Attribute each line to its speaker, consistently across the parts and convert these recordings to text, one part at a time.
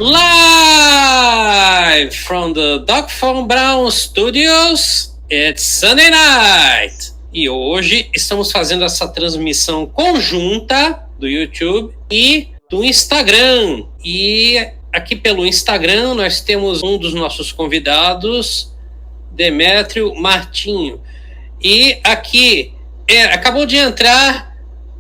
Speaker 1: Live from the Doc Von Braun Studios, it's Sunday night. E hoje estamos fazendo essa transmissão conjunta do YouTube e do Instagram. E aqui pelo Instagram nós temos um dos nossos convidados, Demétrio Martinho. E aqui acabou de entrar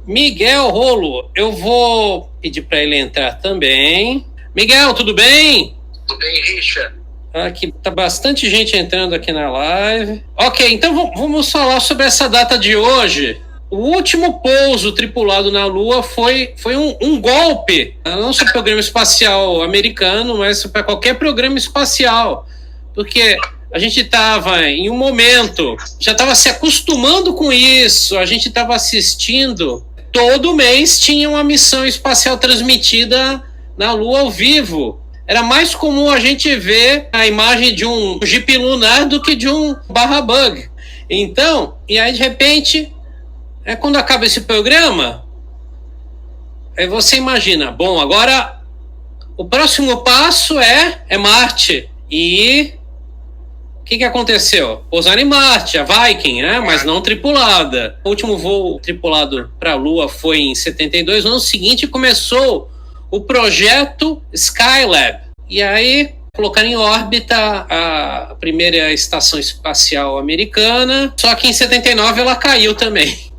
Speaker 1: Miguel Rolo. Eu vou pedir para ele entrar também. Miguel, tudo bem?
Speaker 2: Tudo bem, Richard?
Speaker 1: Aqui tá bastante gente entrando aqui na live. Ok, então vamos falar sobre essa data de hoje. O último pouso tripulado na Lua foi um golpe, não só para o programa espacial americano, mas para qualquer programa espacial. Porque a gente estava em um momento, já estava se acostumando com isso, a gente estava assistindo. Todo mês tinha uma missão espacial transmitida na Lua ao vivo. Era mais comum a gente ver a imagem de um Jeep lunar do que de um bug. Então, e aí de repente, quando acaba esse programa, aí você imagina, bom, agora o próximo passo é Marte. E o que aconteceu? Pousaram em Marte, a Viking, né? Mas não tripulada. O último voo tripulado para a Lua foi em 72. No ano seguinte começou o projeto Skylab. E aí colocaram em órbita a primeira estação espacial americana, só que em 79 ela caiu também.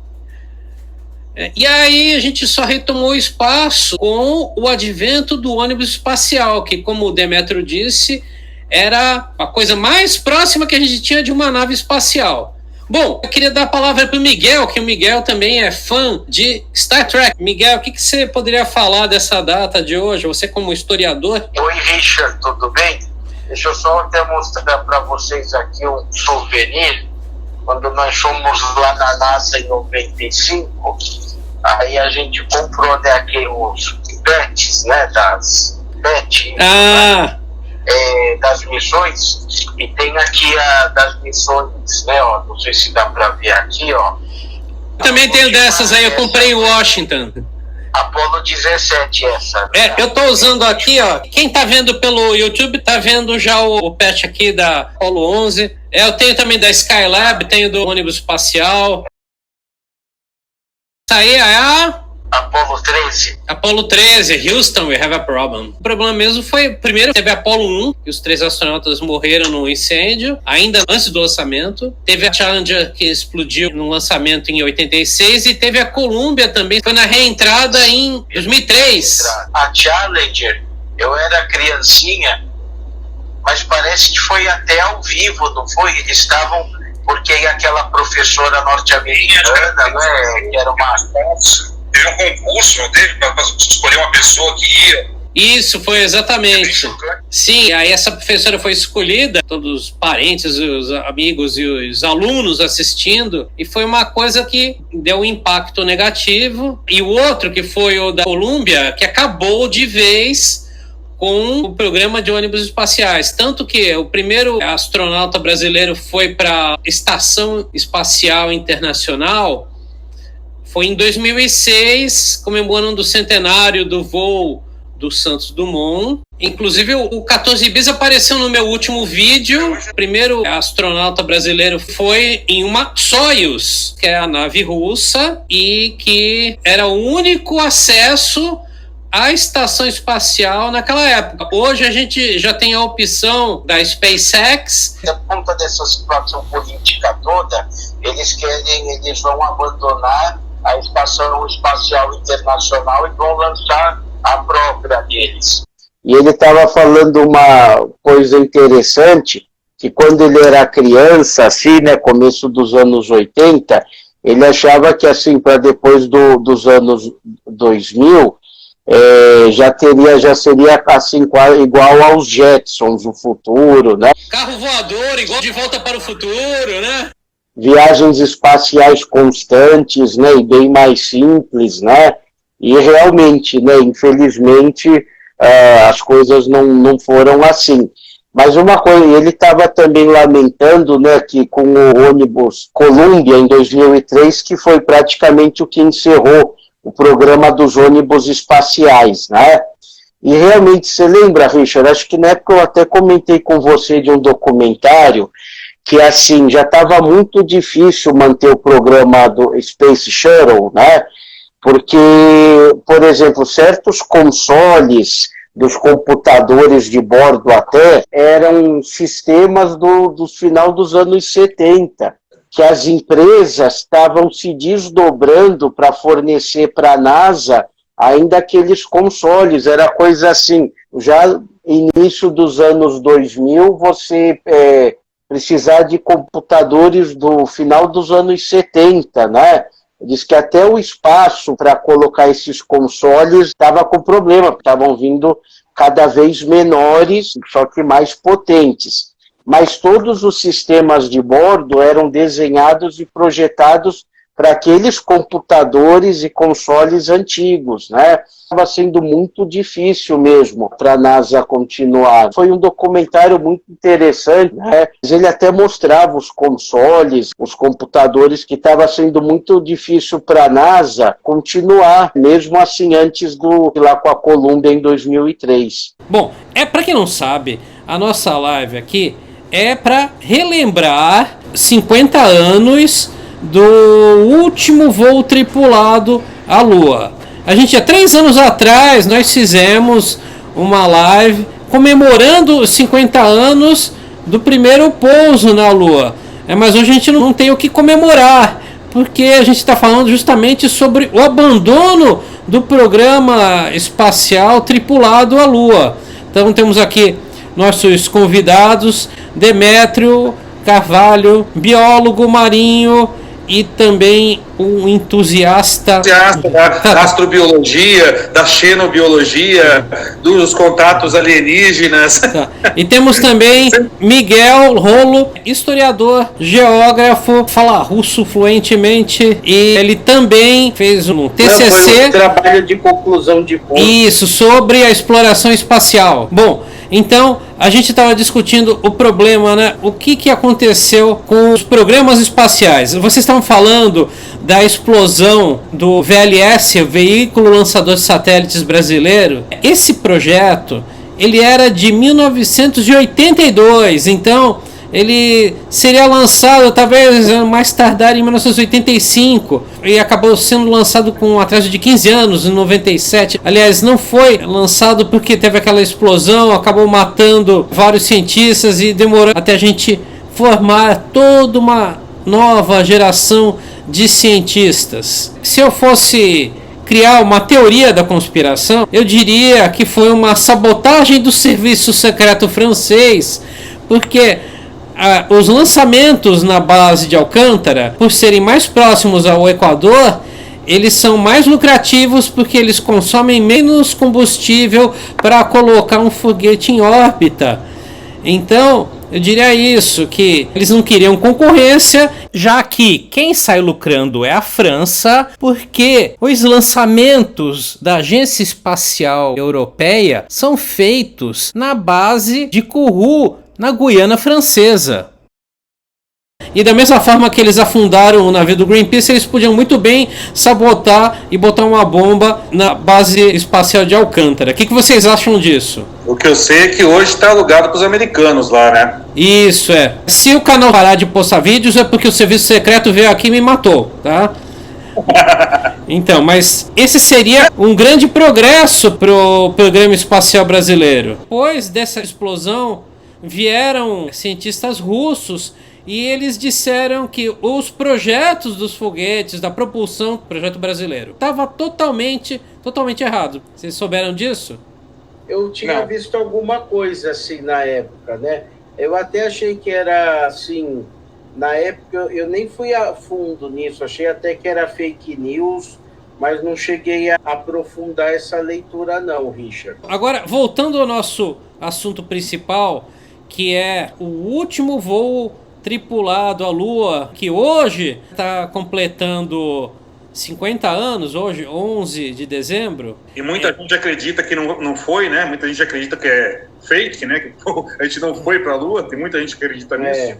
Speaker 1: E aí a gente só retomou o espaço com o advento do ônibus espacial, que, como o Demétrio disse, era a coisa mais próxima que a gente tinha de uma nave espacial. Bom, eu queria dar a palavra para o Miguel, que o Miguel também é fã de Star Trek. Miguel, o que você poderia falar dessa data de hoje? Você como historiador?
Speaker 2: Oi, Richard, tudo bem? Deixa eu só até mostrar para vocês aqui um souvenir. Quando nós fomos lá na NASA em 95, aí a gente comprou, né, aqueles pets, né, das missões, e tem aqui a das missões, né, ó, não sei se dá para ver aqui, ó.
Speaker 1: Também tenho dessas aí, eu comprei em Washington.
Speaker 2: Apollo 17 essa. Né?
Speaker 1: Eu tô usando aqui, ó, quem tá vendo pelo YouTube tá vendo já o patch aqui da Apollo 11. Eu tenho também da Skylab, tenho do ônibus espacial. Essa aí é a
Speaker 2: Apollo 13.
Speaker 1: Apollo 13, Houston, we have a problem. O problema mesmo foi, primeiro teve a Apollo 1, que os 3 astronautas morreram no incêndio, ainda antes do lançamento. Teve a Challenger, que explodiu no lançamento em 86, e teve a Columbia também, foi na reentrada em 2003.
Speaker 2: A Challenger, eu era criancinha, mas parece que foi até ao vivo, não foi? Eles estavam, porque aquela professora norte-americana, né, que era uma...
Speaker 3: Teve um concurso, não teve? Para escolher uma pessoa que ia.
Speaker 1: Isso, foi exatamente. Sim, aí essa professora foi escolhida, todos os parentes, os amigos e os alunos assistindo, e foi uma coisa que deu um impacto negativo. E o outro, que foi o da Columbia, que acabou de vez com o programa de ônibus espaciais. Tanto que o primeiro astronauta brasileiro foi para a Estação Espacial Internacional, foi em 2006, comemorando o centenário do voo do Santos Dumont. Inclusive, o 14 bis apareceu no meu último vídeo. O primeiro astronauta brasileiro foi em uma Soyuz, que é a nave russa, e que era o único acesso à estação espacial naquela época. Hoje a gente já tem a opção da SpaceX.
Speaker 2: Por conta dessa situação política toda, eles vão abandonar a Estação Espacial Internacional e vão lançar a própria deles.
Speaker 4: E ele estava falando uma coisa interessante, que quando ele era criança, assim, né, começo dos anos 80, ele achava que, assim, para depois dos anos 2000, já seria assim, igual aos Jetsons, o futuro, né?
Speaker 1: Carro voador, igual De Volta para o Futuro, né?
Speaker 4: Viagens espaciais constantes, né, e bem mais simples, né, e realmente, né, infelizmente, as coisas não foram assim. Mas uma coisa, ele estava também lamentando, né, que com o ônibus Columbia, em 2003, que foi praticamente o que encerrou o programa dos ônibus espaciais, né, E realmente, você lembra, Richard, acho que na época eu até comentei com você de um documentário que, assim, já estava muito difícil manter o programa do Space Shuttle, né? Porque, por exemplo, certos consoles dos computadores de bordo até eram sistemas do final dos anos 70, que as empresas estavam se desdobrando para fornecer para a NASA ainda aqueles consoles, era coisa assim, já início dos anos 2000, você precisar de computadores do final dos anos 70, né? Diz que até o espaço para colocar esses consoles estava com problema, porque estavam vindo cada vez menores, só que mais potentes. Mas todos os sistemas de bordo eram desenhados e projetados para aqueles computadores e consoles antigos, né? Estava sendo muito difícil mesmo para a NASA continuar. Foi um documentário muito interessante, né? Ele até mostrava os consoles, os computadores, que estava sendo muito difícil para a NASA continuar, mesmo assim antes lá com a Columbia em 2003.
Speaker 1: Bom, para quem não sabe, a nossa live aqui é para relembrar 50 anos do último voo tripulado à Lua. A gente, há 3 anos atrás, nós fizemos uma live comemorando os 50 anos do primeiro pouso na Lua. Mas hoje a gente não tem o que comemorar, porque a gente está falando justamente sobre o abandono do programa espacial tripulado à Lua. Então temos aqui nossos convidados, Demétrio Carvalho, biólogo marinho e também um entusiasta
Speaker 3: da astrobiologia, da xenobiologia, dos contatos alienígenas.
Speaker 1: Tá. E temos também Miguel Rolo, historiador, geógrafo, fala russo fluentemente e ele também fez um TCC.
Speaker 4: Foi um trabalho de conclusão de curso.
Speaker 1: Isso, sobre a exploração espacial. Bom, então a gente estava discutindo o problema, né? O que aconteceu com os programas espaciais? Vocês estavam falando da explosão do VLS, o Veículo Lançador de Satélites Brasileiro. Esse projeto, ele era de 1982, então ele seria lançado talvez mais tardar em 1985 e acabou sendo lançado com um atraso de 15 anos, em 97. Aliás, não foi lançado porque teve aquela explosão, acabou matando vários cientistas e demorou até a gente formar toda uma nova geração de cientistas. Se eu fosse criar uma teoria da conspiração, eu diria que foi uma sabotagem do serviço secreto francês, porque os lançamentos na base de Alcântara, por serem mais próximos ao Equador, eles são mais lucrativos porque eles consomem menos combustível para colocar um foguete em órbita. Então, eu diria isso, que eles não queriam concorrência, já que quem sai lucrando é a França, porque os lançamentos da Agência Espacial Europeia são feitos na base de Kourou, na Guiana Francesa. E da mesma forma que eles afundaram o navio do Greenpeace, eles podiam muito bem sabotar e botar uma bomba na base espacial de Alcântara. O que vocês acham disso?
Speaker 3: O que eu sei é que hoje está alugado para os americanos lá, né?
Speaker 1: Isso é. Se o canal parar de postar vídeos é porque o serviço secreto veio aqui e me matou, tá? Então, mas esse seria um grande progresso pro programa espacial brasileiro. Depois dessa explosão, vieram cientistas russos e eles disseram que os projetos dos foguetes, da propulsão, projeto brasileiro, estava totalmente errado. Vocês souberam disso?
Speaker 4: Eu tinha visto alguma coisa assim na época, né? Eu até achei que era assim, na época eu nem fui a fundo nisso, achei até que era fake news, mas não cheguei a aprofundar essa leitura não, Richard.
Speaker 1: Agora, voltando ao nosso assunto principal, que é o último voo tripulado à Lua, que hoje está completando 50 anos, hoje, 11 de dezembro.
Speaker 3: E muita gente acredita que não foi, né? Muita gente acredita que é fake, né? Que a gente não foi para a Lua, tem muita gente que acredita nisso.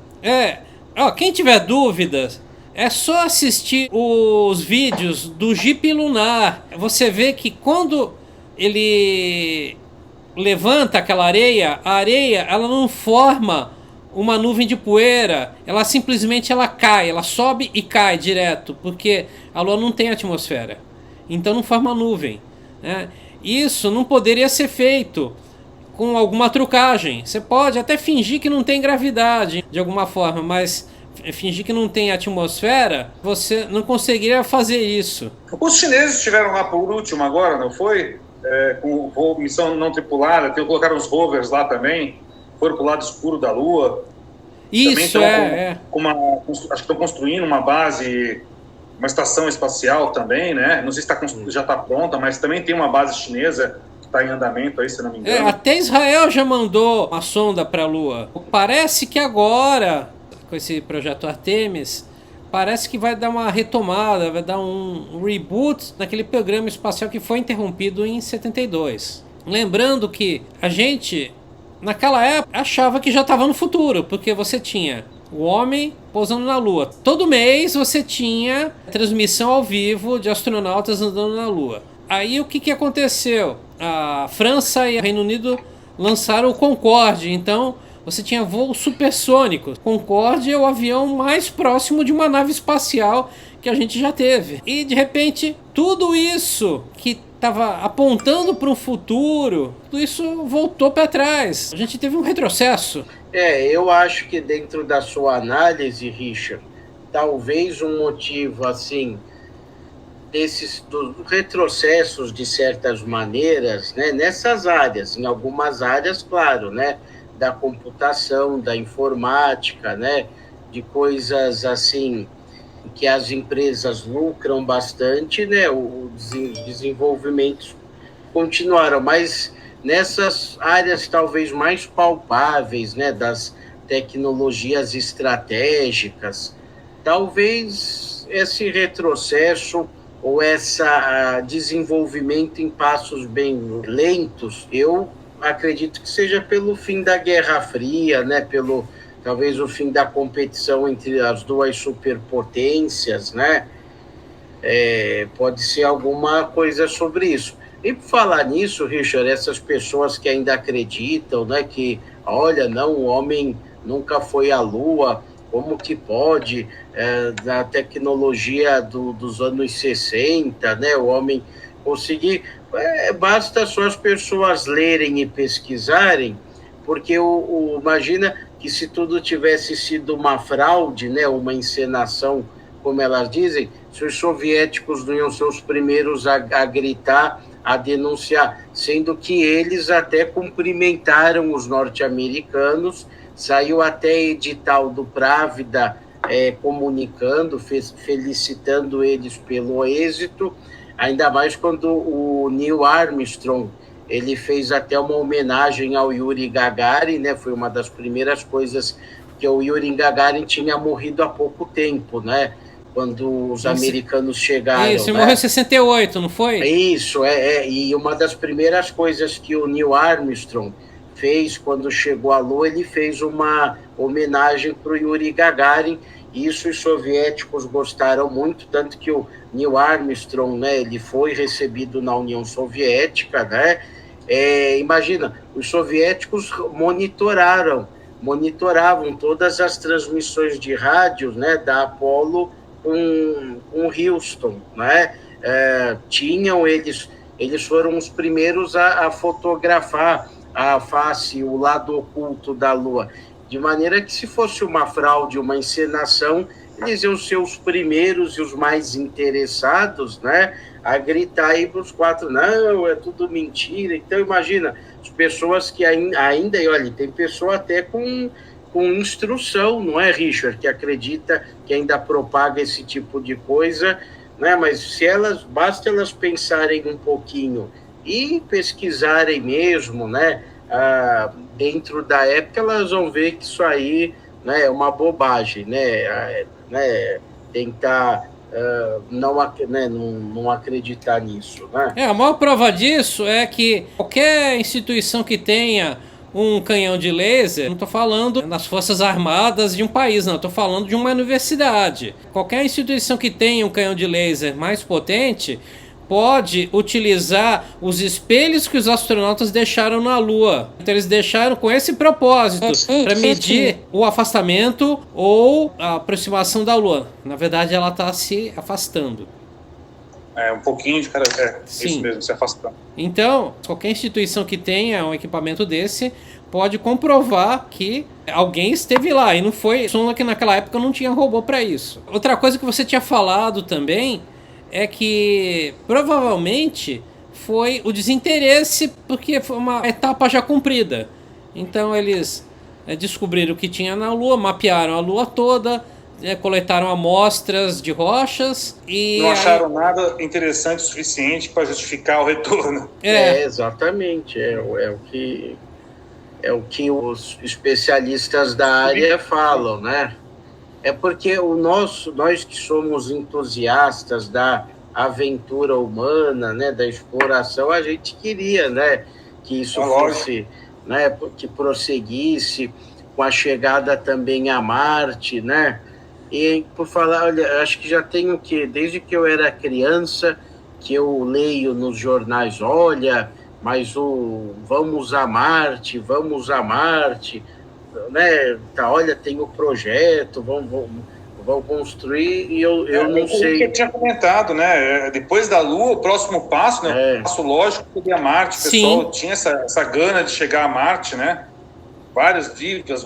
Speaker 1: Quem tiver dúvidas, é só assistir os vídeos do Jeep Lunar. Você vê que quando ele levanta aquela areia, a areia ela não forma uma nuvem de poeira, ela simplesmente ela cai, ela sobe e cai direto, porque a Lua não tem atmosfera, então não forma nuvem, né? Isso não poderia ser feito com alguma trucagem. Você pode até fingir que não tem gravidade de alguma forma, mas fingir que não tem atmosfera, você não conseguiria fazer isso.
Speaker 3: Os chineses estiveram lá por último agora, não foi? Com missão não tripulada, colocaram os rovers lá também, foram para o lado escuro da Lua.
Speaker 1: Isso,
Speaker 3: acho que estão construindo uma base, uma estação espacial também, né? Não sei se já está pronta, mas também tem uma base chinesa que está em andamento aí, se não me engano.
Speaker 1: Até Israel já mandou uma sonda para a Lua. Parece que agora, com esse projeto Artemis, parece que vai dar uma retomada, vai dar um reboot naquele programa espacial que foi interrompido em 72. Lembrando que a gente, naquela época, achava que já estava no futuro, porque você tinha o homem pousando na Lua. Todo mês você tinha transmissão ao vivo de astronautas andando na Lua. Aí o que aconteceu? A França e o Reino Unido lançaram o Concorde, então você tinha voos supersônicos. Concorde é o avião mais próximo de uma nave espacial que a gente já teve. E de repente, tudo isso que estava apontando para um futuro, tudo isso voltou para trás. A gente teve um retrocesso.
Speaker 4: Eu acho que dentro da sua análise, Richard, talvez um motivo assim dos retrocessos de certas maneiras, né, nessas áreas, em algumas áreas, claro, né, da computação, da informática, né, de coisas assim que as empresas lucram bastante, né, os desenvolvimentos continuaram, mas nessas áreas talvez mais palpáveis, né, das tecnologias estratégicas, talvez esse retrocesso ou esse desenvolvimento em passos bem lentos, eu acredito que seja pelo fim da Guerra Fria, né, pelo talvez o fim da competição entre as duas superpotências, né, pode ser alguma coisa sobre isso. E por falar nisso, Richard, essas pessoas que ainda acreditam, né, que, olha, não, o homem nunca foi à Lua, como que pode, na tecnologia dos anos 60, né, o homem conseguir... basta só as pessoas lerem e pesquisarem, porque imagina que se tudo tivesse sido uma fraude, né, uma encenação, como elas dizem, se os soviéticos não iam ser os primeiros a gritar, a denunciar, sendo que eles até cumprimentaram os norte-americanos, saiu até edital do Právida comunicando, felicitando eles pelo êxito, ainda mais quando o Neil Armstrong, ele fez até uma homenagem ao Yuri Gagarin, né? Foi uma das primeiras coisas, que o Yuri Gagarin tinha morrido há pouco tempo, né? Quando os americanos chegaram.
Speaker 1: Isso, ele morreu em 68, não foi?
Speaker 4: Isso, e uma das primeiras coisas que o Neil Armstrong fez quando chegou à Lua, ele fez uma homenagem para o Yuri Gagarin. Isso os soviéticos gostaram muito, tanto que o Neil Armstrong, né, ele foi recebido na União Soviética, né? Imagina, os soviéticos monitoravam todas as transmissões de rádio, né, da Apollo com Houston, né? Eles foram os primeiros a fotografar a face, o lado oculto da Lua, de maneira que se fosse uma fraude, uma encenação, eles iam ser os primeiros e os mais interessados, né, a gritar aí para os quatro, não, é tudo mentira. Então imagina, as pessoas que ainda e olha, tem pessoa até com instrução, não é, Richard, que acredita, que ainda propaga esse tipo de coisa, né, mas basta elas pensarem um pouquinho e pesquisarem mesmo, né, dentro da época, elas vão ver que isso aí, né, é uma bobagem, né, tentar não acreditar nisso, né?
Speaker 1: A maior prova disso é que qualquer instituição que tenha um canhão de laser, não estou falando das Forças Armadas de um país, não, estou falando de uma universidade. Qualquer instituição que tenha um canhão de laser mais potente pode utilizar os espelhos que os astronautas deixaram na Lua. Então eles deixaram com esse propósito, para medir o afastamento ou a aproximação da Lua. Na verdade, ela está se afastando.
Speaker 3: Um pouquinho de cada...
Speaker 1: Sim.
Speaker 3: Isso mesmo, se afastando.
Speaker 1: Então, qualquer instituição que tenha um equipamento desse pode comprovar que alguém esteve lá. E não foi... Só que naquela época não tinha robô para isso. Outra coisa que você tinha falado também é que provavelmente foi o desinteresse, porque foi uma etapa já cumprida. Então eles descobriram o que tinha na Lua, mapearam a Lua toda, coletaram amostras de rochas e...
Speaker 3: Não acharam nada interessante o suficiente para justificar o retorno.
Speaker 2: Exatamente. É o que os especialistas da área falam, né? É porque nós que somos entusiastas da aventura humana, né, da exploração, a gente queria, né, que isso fosse, né, que prosseguisse com a chegada também a Marte, né? E por falar, olha, acho que já tenho desde que eu era criança, que eu leio nos jornais, olha, mas vamos a Marte, né? Tá, olha, tem o projeto, vão construir, e eu não sei.
Speaker 3: Que eu tinha comentado, né? Depois da Lua, o próximo passo, né? O passo lógico seria Marte. O pessoal tinha essa gana de chegar a Marte, né? Vários livros,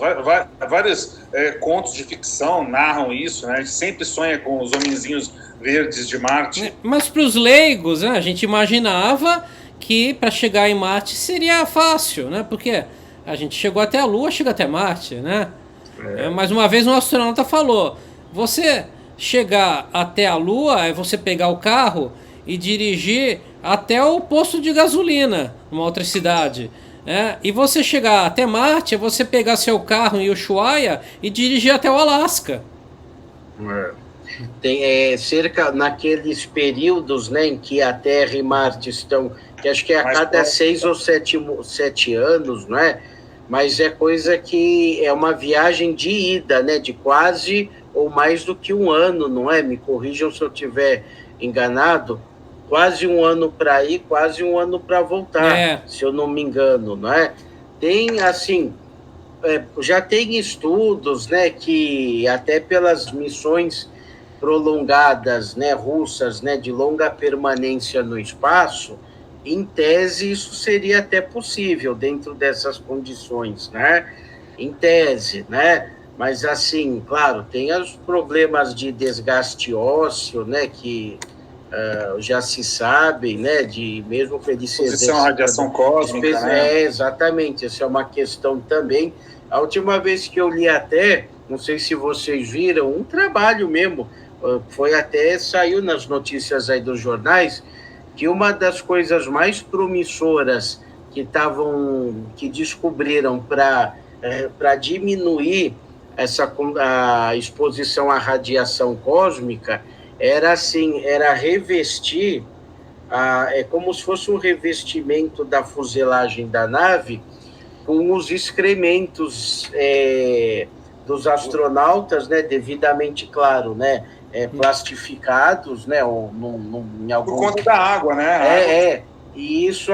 Speaker 3: vários contos de ficção narram isso, né? A gente sempre sonha com os homenzinhos verdes de Marte.
Speaker 1: Mas para os leigos, né, a gente imaginava que para chegar em Marte seria fácil, né? Porque a gente chegou até a Lua, chega até Marte, né? Mais uma vez um astronauta falou, você chegar até a Lua é você pegar o carro e dirigir até o posto de gasolina numa outra cidade. E você chegar até Marte é você pegar seu carro em Ushuaia e dirigir até o Alasca.
Speaker 2: Tem cerca naqueles períodos, né, em que a Terra e Marte estão, que acho que é a cada 6 ou 7 anos, não é? Mas é coisa que é uma viagem de ida, né, de quase ou mais do que um ano, não é? Me corrijam se eu estiver enganado. Quase um ano para ir, quase um ano para voltar, se eu não me engano, não é? Tem, assim, já tem estudos, né, que até pelas missões prolongadas, né, russas, né, de longa permanência no espaço, em tese isso seria até possível dentro dessas condições, né? Em tese, né? Mas, assim, claro, tem os problemas de desgaste ósseo, né, que... já se sabe, né, de mesmo que ele se
Speaker 3: exposição à radiação cósmica, né?
Speaker 2: Exatamente, essa é uma questão também. A última vez que eu li até, não sei se vocês viram, um trabalho mesmo, saiu nas notícias aí dos jornais, que uma das coisas mais promissoras que descobriram para diminuir a exposição à radiação cósmica era revestir, é como se fosse um revestimento da fuselagem da nave com os excrementos dos astronautas, né, devidamente, claro, né, plastificados, né, em algum...
Speaker 3: Por conta da água, né?
Speaker 2: E isso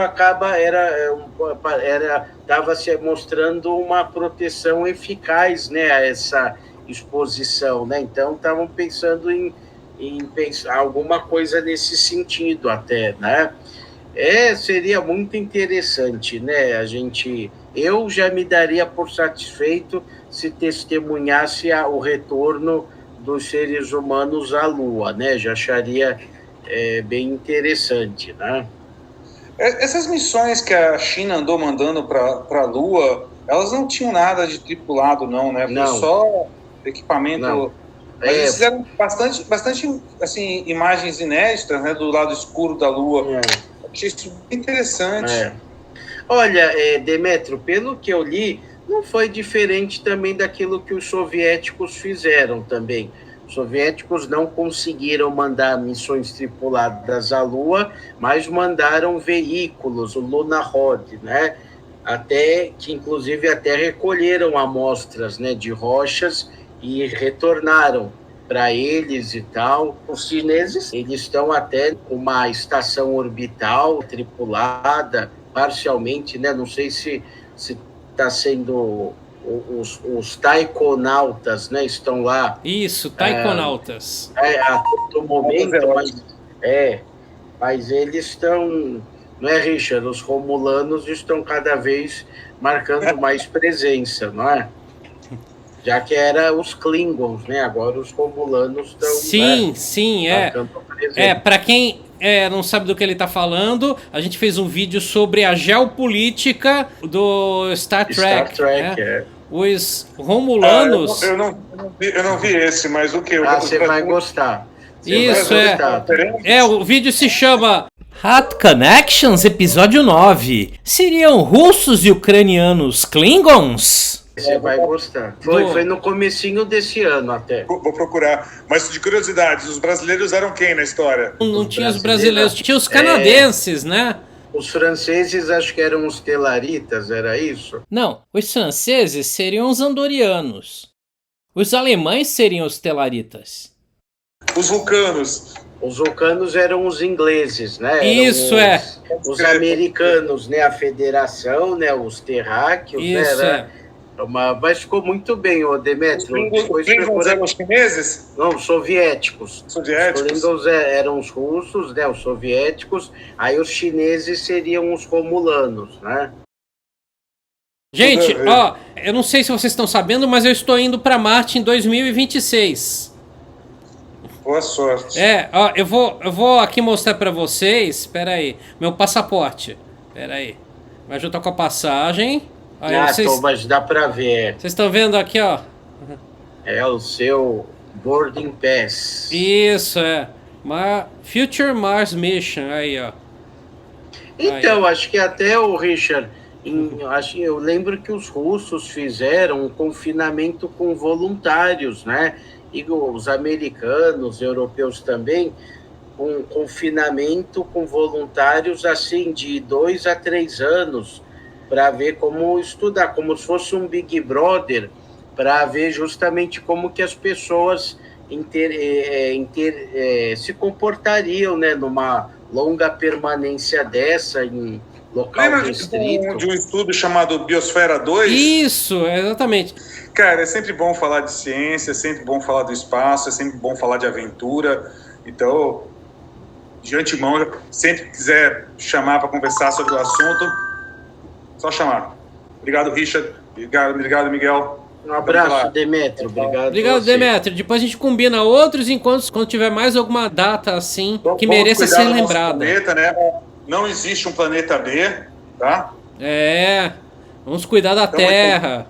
Speaker 2: estava se mostrando uma proteção eficaz, né, a essa exposição, né? Então estavam pensando em pensar alguma coisa nesse sentido até, né? Seria muito interessante, né? Eu já me daria por satisfeito se testemunhasse o retorno dos seres humanos à Lua, né? Já acharia bem interessante, né?
Speaker 3: Essas missões que a China andou mandando para a Lua, elas não tinham nada de tripulado, não, né? Foi só equipamento... Não. Mas eles fizeram bastante assim, imagens inéditas, né, do lado escuro da Lua. Achei isso bem interessante.
Speaker 2: Olha, Demétrio, pelo que eu li, não foi diferente também daquilo que os soviéticos fizeram também. Os soviéticos não conseguiram mandar missões tripuladas à Lua, mas mandaram veículos, o Lunar-Rod, né? Inclusive até recolheram amostras, né, de rochas e retornaram para eles e tal. Os chineses, eles estão até com uma estação orbital tripulada, parcialmente, né? Não sei se está sendo... Os taikonautas, né? Estão lá.
Speaker 1: Isso, taikonautas.
Speaker 2: A todo momento, mas eles estão... Não é, Richard? Os romulanos estão cada vez marcando mais presença, não é? Já que era os Klingons, né? Agora os romulanos estão...
Speaker 1: Sim,
Speaker 2: né?
Speaker 1: sim, para quem não sabe do que ele está falando, a gente fez um vídeo sobre a geopolítica do Star Trek. Os romulanos...
Speaker 3: Eu não vi esse, mas o que?
Speaker 2: Você vai gostar.
Speaker 1: Isso, o vídeo se chama Hot Connections, episódio 9. Seriam russos e ucranianos Klingons?
Speaker 2: Você vai gostar. Foi no comecinho desse ano até.
Speaker 3: Vou procurar. Mas de curiosidade, os brasileiros eram quem na história?
Speaker 1: Não tinha os brasileiros, tinha os canadenses, né?
Speaker 2: Os franceses acho que eram os telaritas, era isso?
Speaker 1: Não, os franceses seriam os andorianos. Os alemães seriam os telaritas.
Speaker 3: Os vulcanos.
Speaker 2: Os vulcanos eram os ingleses, né?
Speaker 1: Isso,
Speaker 2: os americanos, né? A federação, né? Os terráqueos,
Speaker 1: isso,
Speaker 2: né? Mas ficou muito bem, ô Demetrio.
Speaker 3: Os Klingons eram os chineses?
Speaker 2: Não, os soviéticos.
Speaker 3: Os
Speaker 2: Klingons eram os russos, né? Os soviéticos. Aí os chineses seriam os romulanos, né?
Speaker 1: Gente, eu não sei se vocês estão sabendo, mas eu estou indo para Marte em 2026.
Speaker 3: Boa sorte.
Speaker 1: Eu vou aqui mostrar para vocês. Espera aí, meu passaporte. Espera aí. Vai juntar com a passagem. Aí,
Speaker 2: mas dá para ver.
Speaker 1: Vocês estão vendo aqui, ó?
Speaker 2: É o seu boarding pass.
Speaker 1: Isso, Future Mars Mission, aí, ó.
Speaker 2: Então, acho que até o Richard, eu lembro que os russos fizeram um confinamento com voluntários, né? E os americanos, europeus também, um confinamento com voluntários assim de 2 a 3 anos, para ver como estudar, como se fosse um Big Brother, para ver justamente como que as pessoas se comportariam, né, numa longa permanência dessa em local restrito.
Speaker 3: De um estudo chamado Biosfera 2?
Speaker 1: Isso, exatamente.
Speaker 3: Cara, é sempre bom falar de ciência, é sempre bom falar do espaço, é sempre bom falar de aventura. Então, de antemão, sempre que quiser chamar para conversar sobre o assunto, só chamar. Obrigado, Richard. Obrigado, Miguel.
Speaker 2: Um abraço, Demetrio.
Speaker 1: Obrigado, Demetrio. Depois a gente combina outros encontros quando tiver mais alguma data assim que mereça ser lembrada.
Speaker 3: Planeta, né? Não existe um planeta B, tá?
Speaker 1: Vamos cuidar da Terra.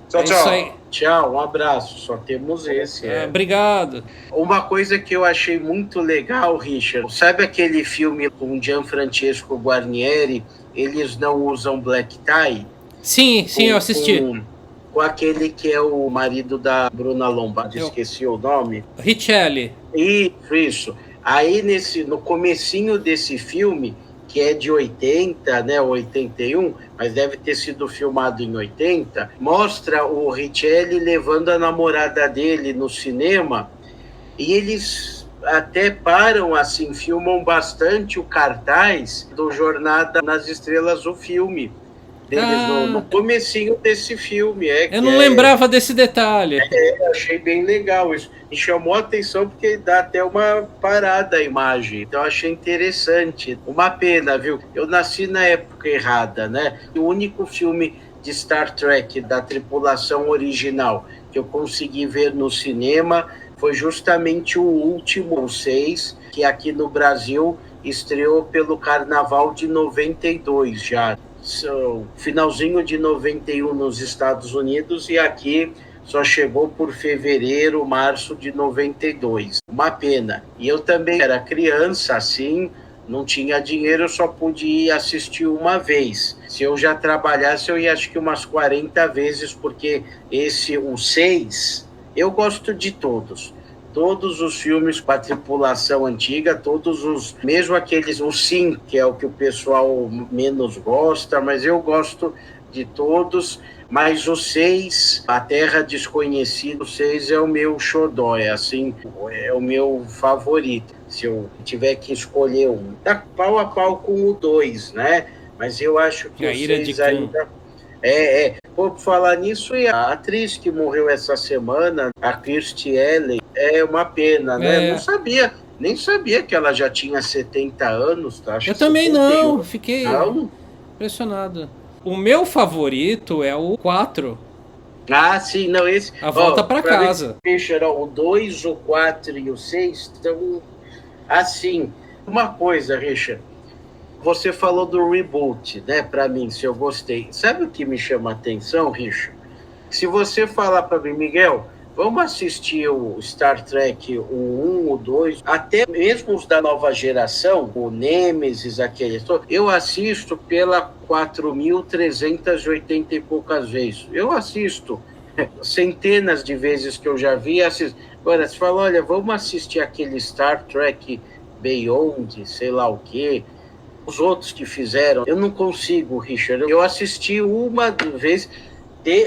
Speaker 3: Tchau, tchau.
Speaker 1: Isso aí.
Speaker 2: Tchau, um abraço. Só temos esse.
Speaker 1: Obrigado.
Speaker 2: Uma coisa que eu achei muito legal, Richard, sabe aquele filme com Gianfrancesco Guarnieri, Eles Não Usam Black Tie?
Speaker 1: Sim, eu assisti.
Speaker 2: Com aquele que é o marido da Bruna Lombardi, esqueci o nome.
Speaker 1: Richelli.
Speaker 2: Isso. Aí no comecinho desse filme, que é de 80, né, 81, mas deve ter sido filmado em 80, mostra o Richelli levando a namorada dele no cinema, e eles até param, assim, filmam bastante o cartaz do Jornada nas Estrelas, o filme deles no comecinho desse filme.
Speaker 1: Eu não lembrava desse detalhe.
Speaker 2: Achei bem legal isso. Me chamou a atenção porque dá até uma parada a imagem. Então achei interessante. Uma pena, viu? Eu nasci na época errada, né? O único filme de Star Trek da tripulação original que eu consegui ver no cinema foi justamente o último, o 6, que aqui no Brasil estreou pelo Carnaval de 92 já. Finalzinho de 91 nos Estados Unidos, e aqui só chegou por fevereiro, março de 92. Uma pena. E eu também era criança, assim, não tinha dinheiro, eu só pude ir assistir uma vez. Se eu já trabalhasse, eu ia acho que umas 40 vezes, porque o 6, eu gosto de todos. Todos os filmes com a tripulação antiga, mesmo aqueles, o 5, que é o que o pessoal menos gosta, mas eu gosto de todos.
Speaker 5: Mas o 6, A Terra Desconhecida, o 6 é o meu xodó, é o meu favorito. Se eu tiver que escolher um, tá pau a pau com o 2, né? Mas eu acho que o 6 ainda... Por falar nisso, e a atriz que morreu essa semana, a Kirstie Alley, é uma pena, né? Nem sabia que ela já tinha 70 anos, tá?
Speaker 6: Eu também não, fiquei impressionado. O meu favorito é o 4.
Speaker 5: Ah, sim, não, esse...
Speaker 6: A Volta pra Casa.
Speaker 5: Fischer, o 2, o 4 e o 6 estão assim. Uma coisa, Richard, você falou do reboot, né, pra mim, se eu gostei. Sabe o que me chama a atenção, Richard? Se você falar pra mim, Miguel, vamos assistir o Star Trek, o 1, o 2, até mesmo os da nova geração, o Nemesis, aqueles, eu assisto pela 4.380 e poucas vezes. Eu assisto centenas de vezes que eu já vi. Assisto. Agora, você fala, olha, vamos assistir aquele Star Trek Beyond, sei lá o quê, os outros que fizeram, eu não consigo, Richard. Eu assisti uma vez...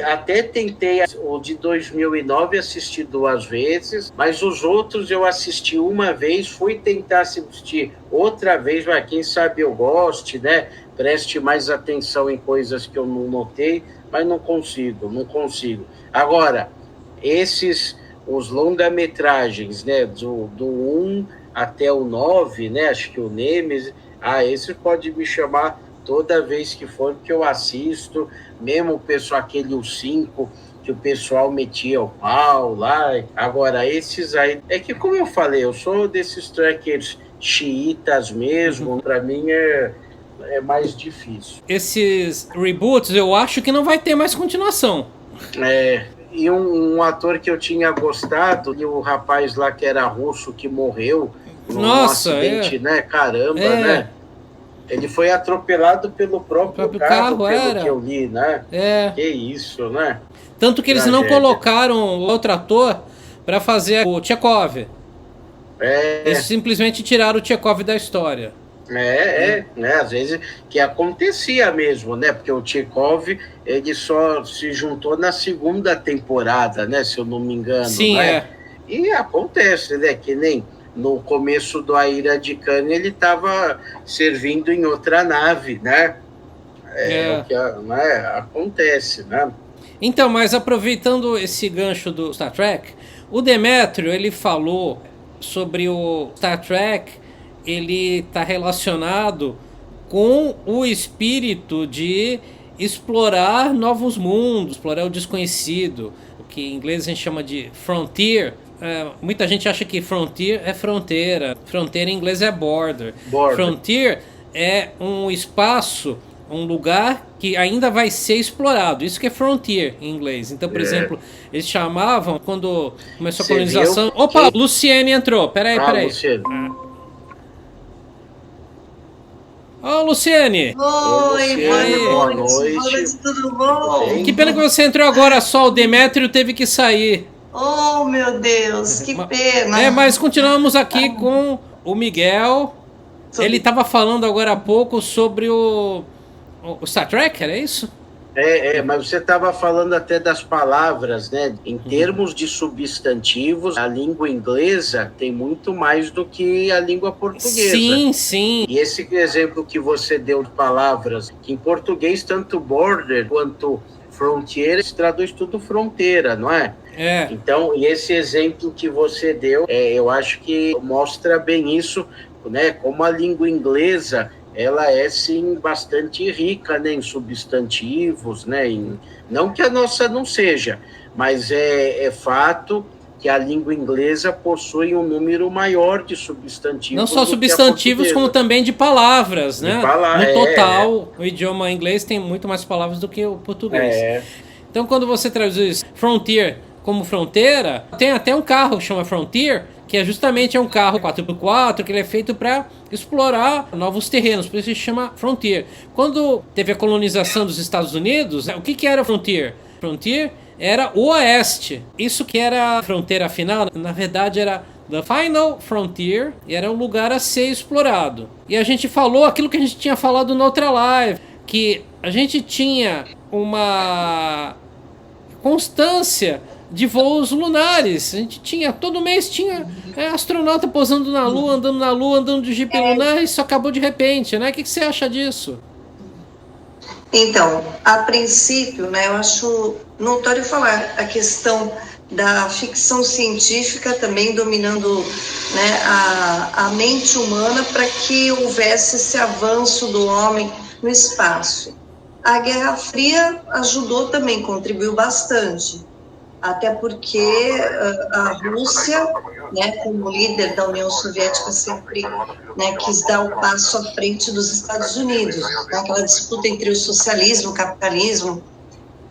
Speaker 5: Até tentei o de 2009 assistir 2 vezes, mas os outros eu assisti uma vez, fui tentar assistir outra vez, mas quem sabe eu goste, né? Preste mais atenção em coisas que eu não notei, mas não consigo. Agora, os longa-metragens, né? Do 1 até o 9, né? Acho que o Nemesis, esse pode me chamar toda vez que for, porque eu assisto, mesmo aquele o 5, que o pessoal metia o pau lá. Agora, esses aí, é que como eu falei, eu sou desses trackers xiitas mesmo, pra mim é mais difícil.
Speaker 6: Esses reboots, eu acho que não vai ter mais continuação.
Speaker 5: E um ator que eu tinha gostado, e o rapaz lá que era russo, que morreu num acidente, né? Caramba, né? Ele foi atropelado pelo próprio carro, pelo que eu li, né? Que isso, né?
Speaker 6: Tanto que eles não colocaram outro ator para fazer o Chekhov. Eles simplesmente tiraram o Chekhov da história.
Speaker 5: Né? Às vezes que acontecia mesmo, né? Porque o Chekhov, ele só se juntou na 2ª temporada, né? Se eu não me engano.
Speaker 6: Sim,
Speaker 5: né? E acontece, né? Que nem... No começo do A Ira de Khan, ele estava servindo em outra nave, né? O que acontece, né?
Speaker 6: Então, mas aproveitando esse gancho do Star Trek, o Demétrio, ele falou sobre o Star Trek, ele está relacionado com o espírito de explorar novos mundos, explorar o desconhecido, o que em inglês a gente chama de frontier. Muita gente acha que frontier é fronteira. Fronteira em inglês é border. Frontier é um espaço, um lugar que ainda vai ser explorado. Isso que é frontier em inglês. Então, por exemplo, eles chamavam, quando começou a colonização... Opa, Luciene entrou. Peraí.
Speaker 5: Luciene.
Speaker 6: Luciene.
Speaker 7: Oi, boa noite. Tudo bom?
Speaker 6: Que pena que você entrou agora só. O Demétrio teve que sair.
Speaker 7: Oh, meu Deus, que pena.
Speaker 6: Mas continuamos aqui com o Miguel. Ele estava falando agora há pouco sobre o Star Trek, era isso?
Speaker 5: Mas você estava falando até das palavras, né? Em termos de substantivos, a língua inglesa tem muito mais do que a língua portuguesa.
Speaker 6: Sim.
Speaker 5: E esse exemplo que você deu de palavras, que em português tanto border quanto frontier se traduz tudo fronteira, não é? Então, e esse exemplo que você deu, eu acho que mostra bem isso, né? Como a língua inglesa, ela é sim bastante rica, né, em substantivos, né? Não que a nossa não seja, mas é fato que a língua inglesa possui um número maior de substantivos.
Speaker 6: Não só substantivos, como também de palavras, né? No total, o idioma inglês tem muito mais palavras do que o português. Então, quando você traduz frontier como fronteira, tem até um carro que chama Frontier, que é justamente um carro 4x4, que ele é feito para explorar novos terrenos, por isso se chama Frontier. Quando teve a colonização dos Estados Unidos, o que era Frontier? Frontier era o Oeste. Isso que era a fronteira final, na verdade era The Final Frontier, e era um lugar a ser explorado. E a gente falou aquilo que a gente tinha falado na outra live, que a gente tinha uma constância de voos lunares. A gente tinha, todo mês tinha astronauta posando na Lua, andando de jipe lunar, e isso acabou de repente, né? O que você acha disso?
Speaker 7: Então, a princípio, né, eu acho notório falar a questão da ficção científica também dominando, né, a mente humana para que houvesse esse avanço do homem no espaço. A Guerra Fria ajudou também, contribuiu bastante, até porque a Rússia, né, como líder da União Soviética, sempre, né, quis dar o passo à frente dos Estados Unidos, né, aquela disputa entre o socialismo e o capitalismo.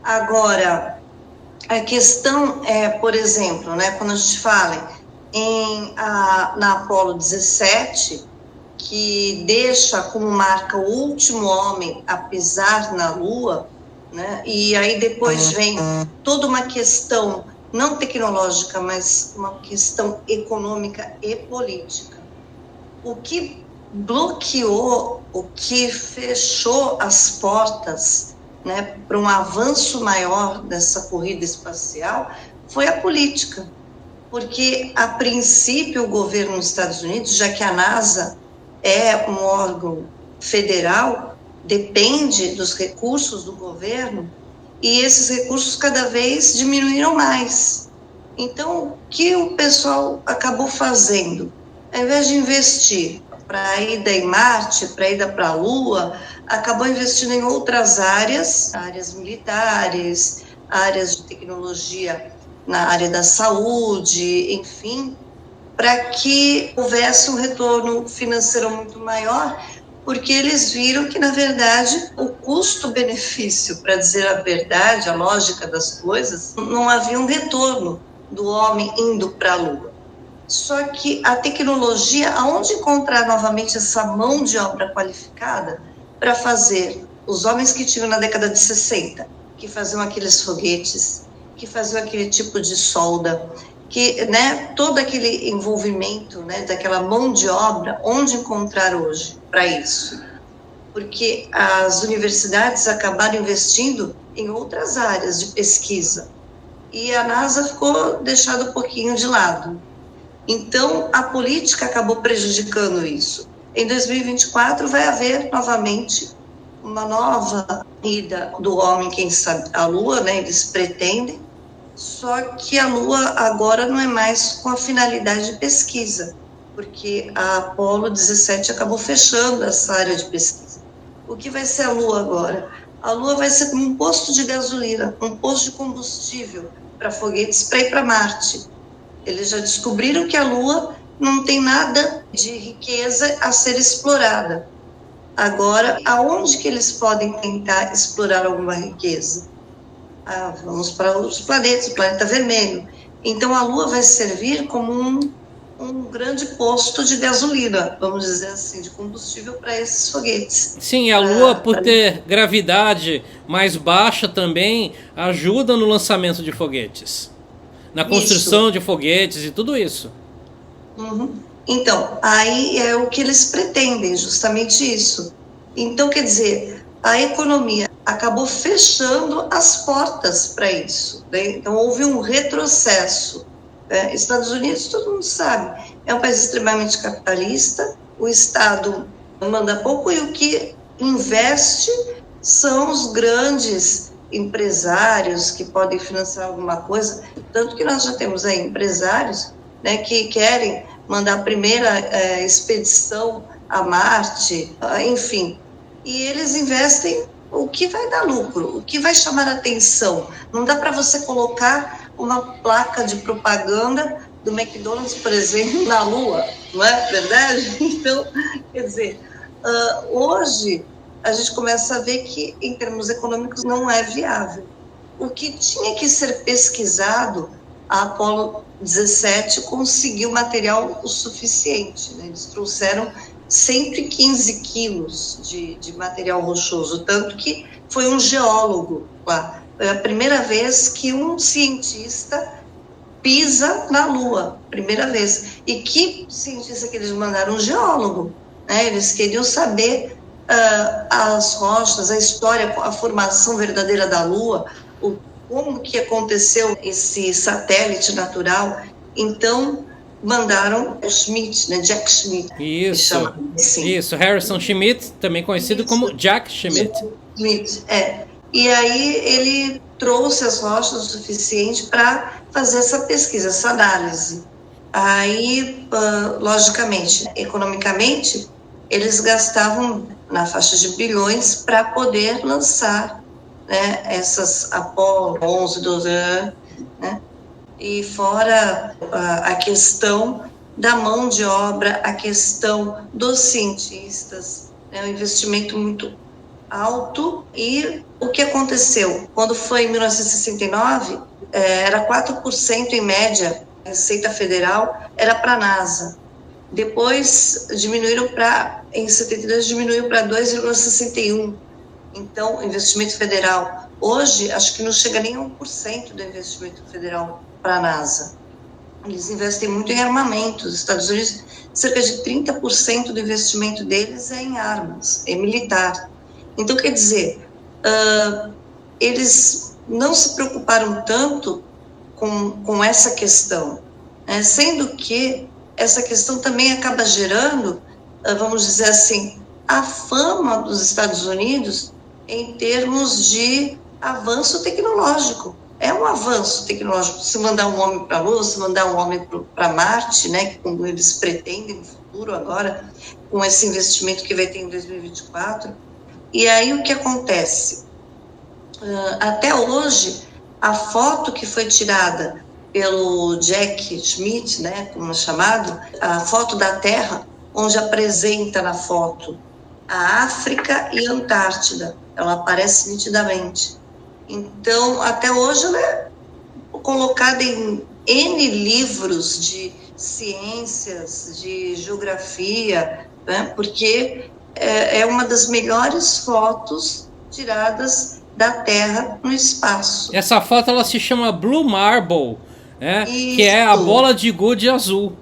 Speaker 7: Agora, a questão é, por exemplo, né, quando a gente fala na Apolo 17, que deixa como marca o último homem a pisar na Lua, né, e aí depois vem toda uma questão, não tecnológica, mas uma questão econômica e política. O que bloqueou, o que fechou as portas, né, para um avanço maior dessa corrida espacial foi a política, porque a princípio o governo dos Estados Unidos, já que a NASA é um órgão federal, depende dos recursos do governo, e esses recursos cada vez diminuíram mais. Então, o que o pessoal acabou fazendo? Ao invés de investir para a ida em Marte, para a ida para a Lua, acabou investindo em outras áreas militares, áreas de tecnologia na área da saúde, enfim, para que houvesse um retorno financeiro muito maior, porque eles viram que, na verdade, o custo-benefício, para dizer a verdade, a lógica das coisas, não havia um retorno do homem indo para a Lua. Só que a tecnologia, aonde encontrar novamente essa mão de obra qualificada para fazer os homens que tinham na década de 60, que faziam aqueles foguetes, que faziam aquele tipo de solda, que, né, todo aquele envolvimento, né, daquela mão de obra, onde encontrar hoje para isso? Porque as universidades acabaram investindo em outras áreas de pesquisa e a NASA ficou deixada um pouquinho de lado. Então, a política acabou prejudicando isso. Em 2024 vai haver novamente uma nova ida do homem, quem sabe, à Lua, né, eles pretendem, só que a Lua agora não é mais com a finalidade de pesquisa, porque a Apolo 17 acabou fechando essa área de pesquisa. O que vai ser a Lua agora? A Lua vai ser como um posto de gasolina, um posto de combustível para foguetes para ir para Marte. Eles já descobriram que a Lua não tem nada de riqueza a ser explorada. Agora, aonde que eles podem tentar explorar alguma riqueza? Vamos para os planetas, o planeta vermelho. Então, a Lua vai servir como um grande posto de gasolina, vamos dizer assim, de combustível para esses foguetes.
Speaker 6: Sim, a Lua, por ter gravidade mais baixa também, ajuda no lançamento de foguetes, na construção de foguetes e tudo isso.
Speaker 7: Uhum. Então, aí é o que eles pretendem, justamente isso. Então, quer dizer, a economia acabou fechando as portas para isso, né? Então, houve um retrocesso. Estados Unidos, todo mundo sabe, é um país extremamente capitalista, o Estado manda pouco e o que investe são os grandes empresários que podem financiar alguma coisa, tanto que nós já temos aí empresários, né, que querem mandar a primeira expedição a Marte, enfim, e eles investem o que vai dar lucro, o que vai chamar a atenção. Não dá para você colocar uma placa de propaganda do McDonald's, por exemplo, na Lua, não é verdade? Então, quer dizer, hoje a gente começa a ver que, em termos econômicos, não é viável. O que tinha que ser pesquisado, a Apolo 17 conseguiu material o suficiente, né? Eles trouxeram 115 quilos de material rochoso, tanto que foi um geólogo lá. Foi a primeira vez que um cientista pisa na Lua, primeira vez. E que cientista que eles mandaram? Um geólogo, né? Eles queriam saber as rochas, a história, a formação verdadeira da Lua, como que aconteceu esse satélite natural. Então, mandaram o Schmidt, né, Jack Schmidt.
Speaker 6: Isso,
Speaker 7: assim.
Speaker 6: Isso, Harrison Schmitt, também conhecido como Jack Schmitt.
Speaker 7: E aí ele trouxe as rochas o suficiente para fazer essa pesquisa, essa análise. Aí, logicamente, economicamente, eles gastavam na faixa de bilhões para poder lançar, né, essas Apollo 11, 12, né? E fora a questão da mão de obra, a questão dos cientistas, né, um investimento muito alto. E o que aconteceu? Quando foi em 1969, era 4% em média, a Receita Federal era para a NASA. Depois diminuíram em 72 diminuiu para 2,61%. Então, investimento federal. Hoje, acho que não chega nem a 1% do investimento federal para a NASA. Eles investem muito em armamento. Os Estados Unidos, cerca de 30% do investimento deles é em armas, é militar. Então, quer dizer, eles não se preocuparam tanto com essa questão, né? Sendo que essa questão também acaba gerando, vamos dizer assim, a fama dos Estados Unidos em termos de avanço tecnológico. É um avanço tecnológico. Se mandar um homem para a Lua, se mandar um homem para Marte, né, como eles pretendem no futuro agora, com esse investimento que vai ter em 2024. E aí o que acontece? Até hoje, a foto que foi tirada pelo Jack Schmitt, né, como é chamado, a foto da Terra, onde apresenta na foto a África e a Antártida, ela aparece nitidamente. Então, até hoje ela é colocada em N livros de ciências, de geografia, né, porque é uma das melhores fotos tiradas da Terra no espaço.
Speaker 6: Essa foto ela se chama Blue Marble, né, que é a bola de gude azul.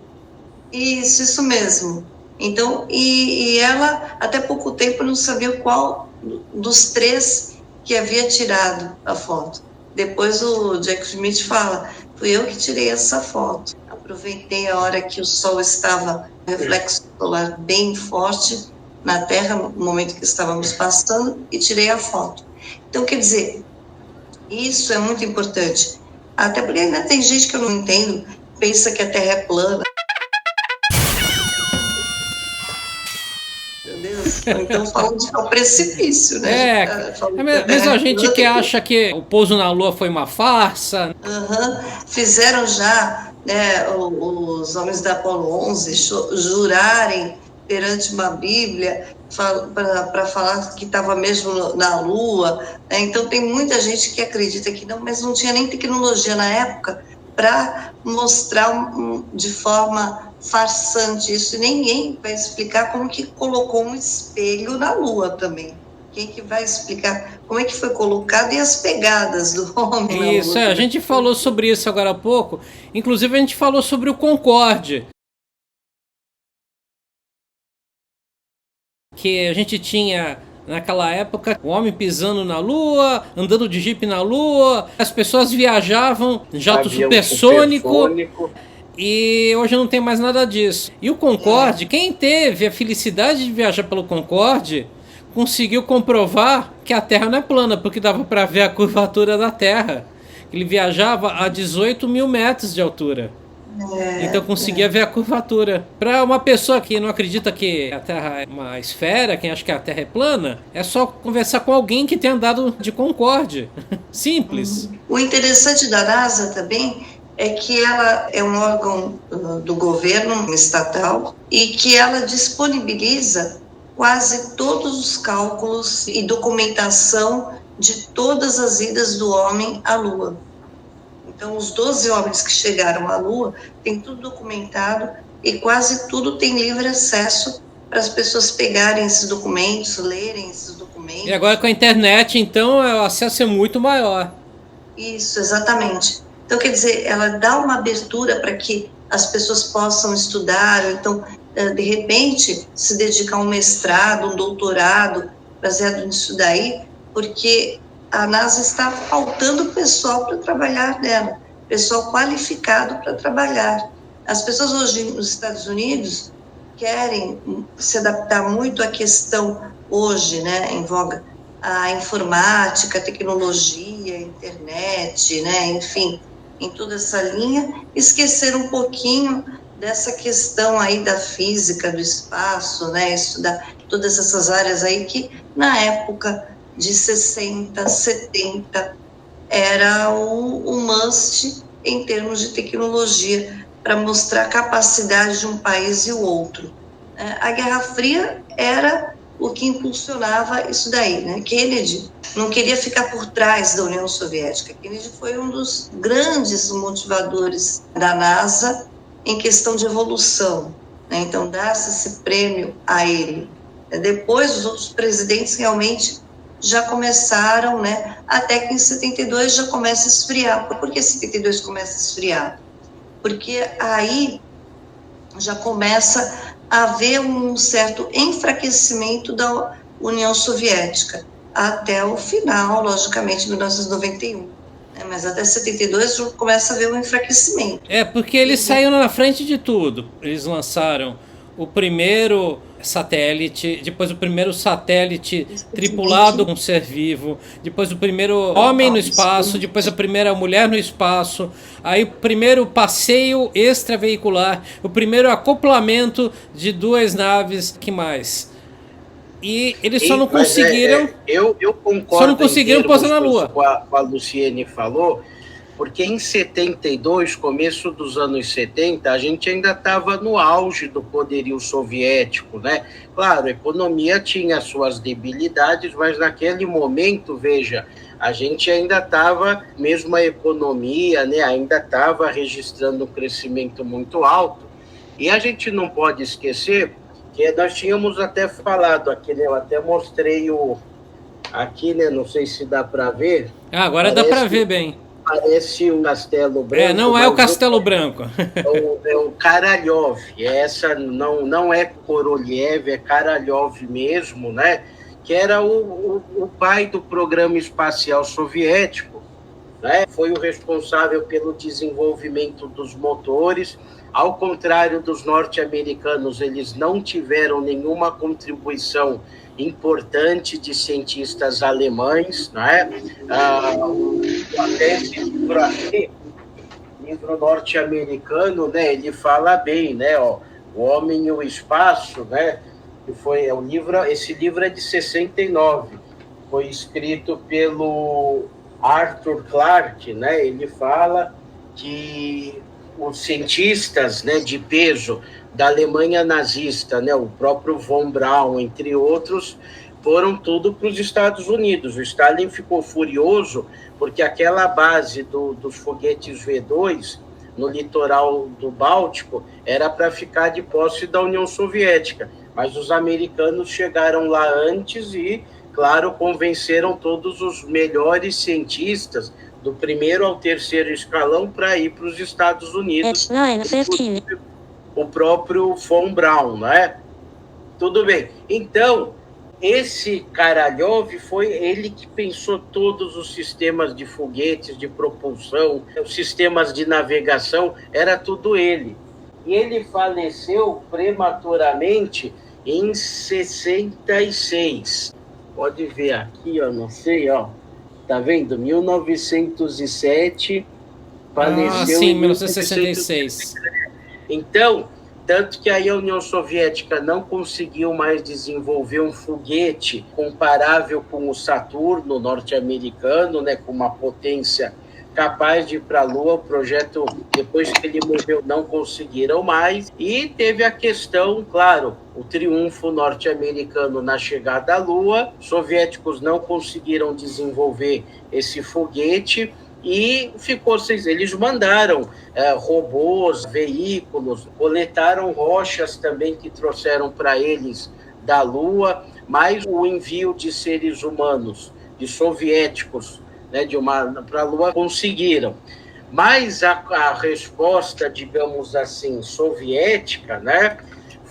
Speaker 7: Isso mesmo. Então, e ela, até pouco tempo, não sabia qual dos três que havia tirado a foto. Depois o Jack Schmitt fala, fui eu que tirei essa foto. Aproveitei a hora que o sol estava, reflexo solar bem forte na Terra, no momento que estávamos passando, e tirei a foto. Então, quer dizer, isso é muito importante. Até porque ainda tem gente que eu não entendo, pensa que a Terra é plana. Então falam de um precipício, né?
Speaker 6: Mesmo a gente que acha que o pouso na Lua foi uma farsa.
Speaker 7: Fizeram já, né, os homens da Apollo 11 jurarem perante uma Bíblia para falar que estava mesmo na Lua, né? Então tem muita gente que acredita que não, mas não tinha nem tecnologia na época para mostrar de forma farsante isso, e ninguém vai explicar como que colocou um espelho na Lua também. Quem que vai explicar como é que foi colocado e as pegadas do homem na Lua?
Speaker 6: Isso, a gente falou sobre isso agora há pouco. Inclusive a gente falou sobre o Concorde, que a gente tinha naquela época o homem pisando na Lua, andando de jipe na Lua, as pessoas viajavam em jato supersônico. E hoje não tem mais nada disso. E o Concorde, quem teve a felicidade de viajar pelo Concorde, conseguiu comprovar que a Terra não é plana, porque dava para ver a curvatura da Terra. Ele viajava a 18 mil metros de altura. Então conseguia ver a curvatura. Para uma pessoa que não acredita que a Terra é uma esfera, quem acha que a Terra é plana, é só conversar com alguém que tenha andado de Concorde. Simples.
Speaker 7: O interessante da NASA também é que ela é um órgão do governo estatal e que ela disponibiliza quase todos os cálculos e documentação de todas as idas do homem à Lua. Então, os 12 homens que chegaram à Lua, tem tudo documentado e quase tudo tem livre acesso para as pessoas pegarem esses documentos, lerem esses documentos.
Speaker 6: E agora com a internet, então, o acesso é muito maior.
Speaker 7: Isso, exatamente. Então, quer dizer, ela dá uma abertura para que as pessoas possam estudar, ou então de repente, se dedicar a um mestrado, um doutorado, baseado nisso daí, porque a NASA está faltando pessoal para trabalhar nela, pessoal qualificado para trabalhar. As pessoas hoje nos Estados Unidos querem se adaptar muito à questão hoje, né, em voga, a informática, a tecnologia, a internet, né, enfim, em toda essa linha, esquecer um pouquinho dessa questão aí da física, do espaço, né, estudar todas essas áreas aí que, na época de 60, 70, era o must em termos de tecnologia, para mostrar a capacidade de um país e o outro. A Guerra Fria era o que impulsionava isso daí, né? Kennedy não queria ficar por trás da União Soviética. Kennedy foi um dos grandes motivadores da NASA em questão de evolução, né? Então, dá-se esse prêmio a ele. Depois, os outros presidentes realmente já começaram, né? Até que em 72 já começa a esfriar. Por que 72 começa a esfriar? Porque aí já começa a haver um certo enfraquecimento da União Soviética, até o final, logicamente, 1991. Mas até 72 já começa a haver um enfraquecimento.
Speaker 6: Porque eles saíram na frente de tudo. Eles lançaram o primeiro satélite, depois o primeiro satélite tripulado com um ser vivo, depois o primeiro homem no espaço, depois a primeira mulher no espaço, aí o primeiro passeio extraveicular, o primeiro acoplamento de 2 naves, que mais? E eles só não conseguiram...
Speaker 5: Eu concordo,
Speaker 6: só não conseguiram pousar na Lua.
Speaker 5: Com a Luciene falou, porque em 72, começo dos anos 70, a gente ainda estava no auge do poderio soviético, né? Claro, a economia tinha suas debilidades, mas naquele momento, veja, a gente ainda estava, mesmo a economia, né, ainda estava registrando um crescimento muito alto. E a gente não pode esquecer que nós tínhamos até falado aqui, né? Eu até mostrei aqui, né? Não sei se dá para ver.
Speaker 6: Agora dá para ver bem.
Speaker 5: Parece um Castelo Branco.
Speaker 6: Não é o Castelo Branco.
Speaker 5: É o Karaljov. Essa não é Korolev, é Karaljov mesmo, né? Que era o pai do programa espacial soviético, né? Foi o responsável pelo desenvolvimento dos motores. Ao contrário dos norte-americanos, eles não tiveram nenhuma contribuição importante de cientistas alemães, né? Até esse livro aqui, livro norte-americano, né? Ele fala bem, né? Ó, O Homem e o Espaço, né? Que foi esse livro é de 69, foi escrito pelo Arthur Clarke, né? Ele fala que os cientistas, né, de peso da Alemanha nazista, né, o próprio von Braun, entre outros, foram tudo para os Estados Unidos. O Stalin ficou furioso porque aquela base dos foguetes V2 no litoral do Báltico era para ficar de posse da União Soviética, mas os americanos chegaram lá antes e, claro, convenceram todos os melhores cientistas do primeiro ao terceiro escalão para ir para os Estados Unidos. O próprio von Braun, né? Tudo bem. Então, esse Karaljov foi ele que pensou todos os sistemas de foguetes, de propulsão, os sistemas de navegação, era tudo ele. E ele faleceu prematuramente em 66. Pode ver aqui, ó, não sei, ó. Tá vendo? 1907, faleceu
Speaker 6: em 1966.
Speaker 5: Então, tanto que aí a União Soviética não conseguiu mais desenvolver um foguete comparável com o Saturno norte-americano, né, com uma potência capaz de ir para a Lua. O projeto, depois que ele morreu, não conseguiram mais. E teve a questão, claro, o triunfo norte-americano na chegada à Lua. Os soviéticos não conseguiram desenvolver esse foguete e eles mandaram robôs, veículos, coletaram rochas também que trouxeram para eles da Lua, mas o envio de seres humanos, de soviéticos, né, para a Lua, conseguiram. Mas a resposta, digamos assim, soviética, né,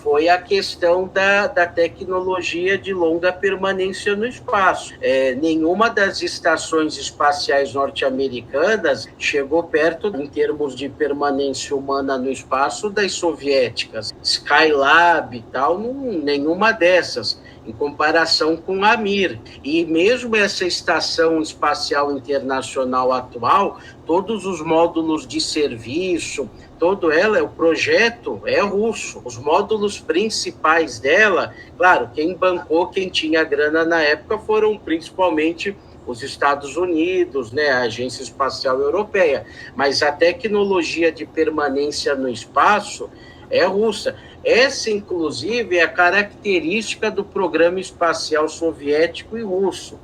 Speaker 5: foi a questão da tecnologia de longa permanência no espaço. Nenhuma das estações espaciais norte-americanas chegou perto, em termos de permanência humana no espaço, das soviéticas. Skylab e tal, nenhuma dessas, em comparação com a Mir. E mesmo essa estação espacial internacional atual, todos os módulos de serviço, o projeto é russo. Os módulos principais dela, claro, quem bancou, quem tinha grana na época foram principalmente os Estados Unidos, né, a Agência Espacial Europeia, mas a tecnologia de permanência no espaço é russa. Essa, inclusive, é a característica do programa espacial soviético e russo.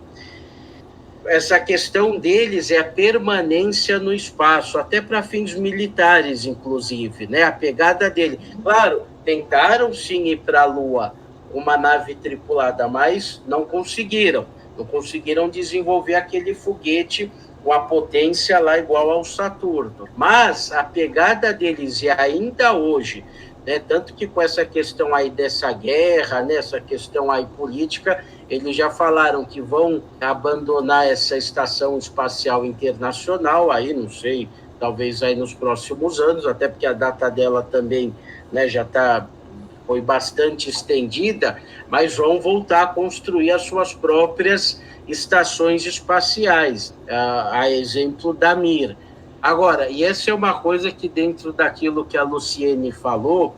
Speaker 5: Essa questão deles é a permanência no espaço, até para fins militares, inclusive, né? A pegada dele. Claro, tentaram sim ir para a Lua uma nave tripulada, mas não conseguiram. Não conseguiram desenvolver aquele foguete com a potência lá igual ao Saturno. Mas a pegada deles, e ainda hoje, né, tanto que com essa questão aí dessa guerra, né, essa questão aí política, eles já falaram que vão abandonar essa estação espacial internacional, aí não sei, talvez aí nos próximos anos, até porque a data dela também, né, foi bastante estendida, mas vão voltar a construir as suas próprias estações espaciais, a exemplo da Mir. Agora, e essa é uma coisa que dentro daquilo que a Luciene falou,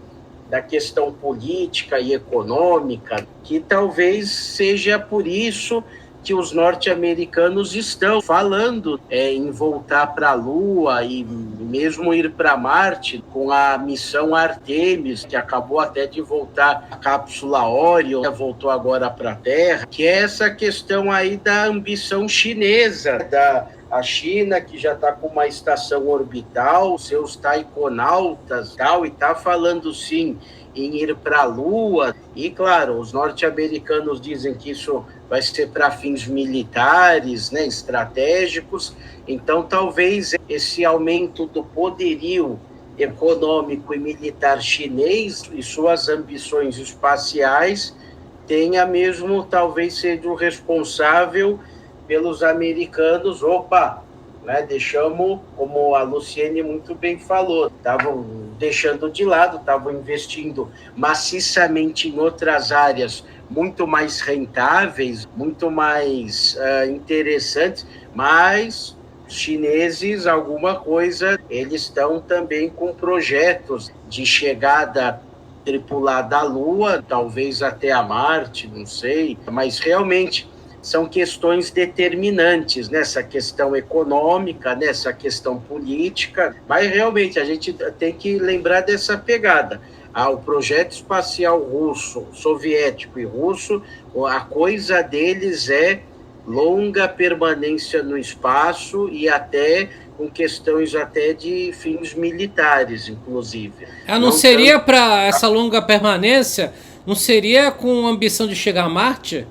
Speaker 5: da questão política e econômica, que talvez seja por isso que os norte-americanos estão falando em voltar para a Lua e mesmo ir para Marte com a missão Artemis, que acabou até de voltar a cápsula Orion, voltou agora para a Terra, que é essa questão aí da ambição chinesa, a China, que já está com uma estação orbital, seus taikonautas tal, e está falando sim em ir para a Lua. E, claro, os norte-americanos dizem que isso vai ser para fins militares, né, estratégicos. Então, talvez esse aumento do poderio econômico e militar chinês e suas ambições espaciais tenha mesmo, talvez, seja o responsável pelos americanos, né, deixamos, como a Luciene muito bem falou, estavam deixando de lado, estavam investindo maciçamente em outras áreas muito mais rentáveis, muito mais interessantes, mas os chineses, alguma coisa, eles estão também com projetos de chegada tripulada à Lua, talvez até a Marte, não sei, mas realmente são questões determinantes nessa questão econômica, nessa questão política, mas realmente a gente tem que lembrar dessa pegada. O projeto espacial russo, soviético e russo, a coisa deles é longa permanência no espaço e até com questões até de fins militares, inclusive.
Speaker 6: Não seria para essa longa permanência, não seria com ambição de chegar a Marte?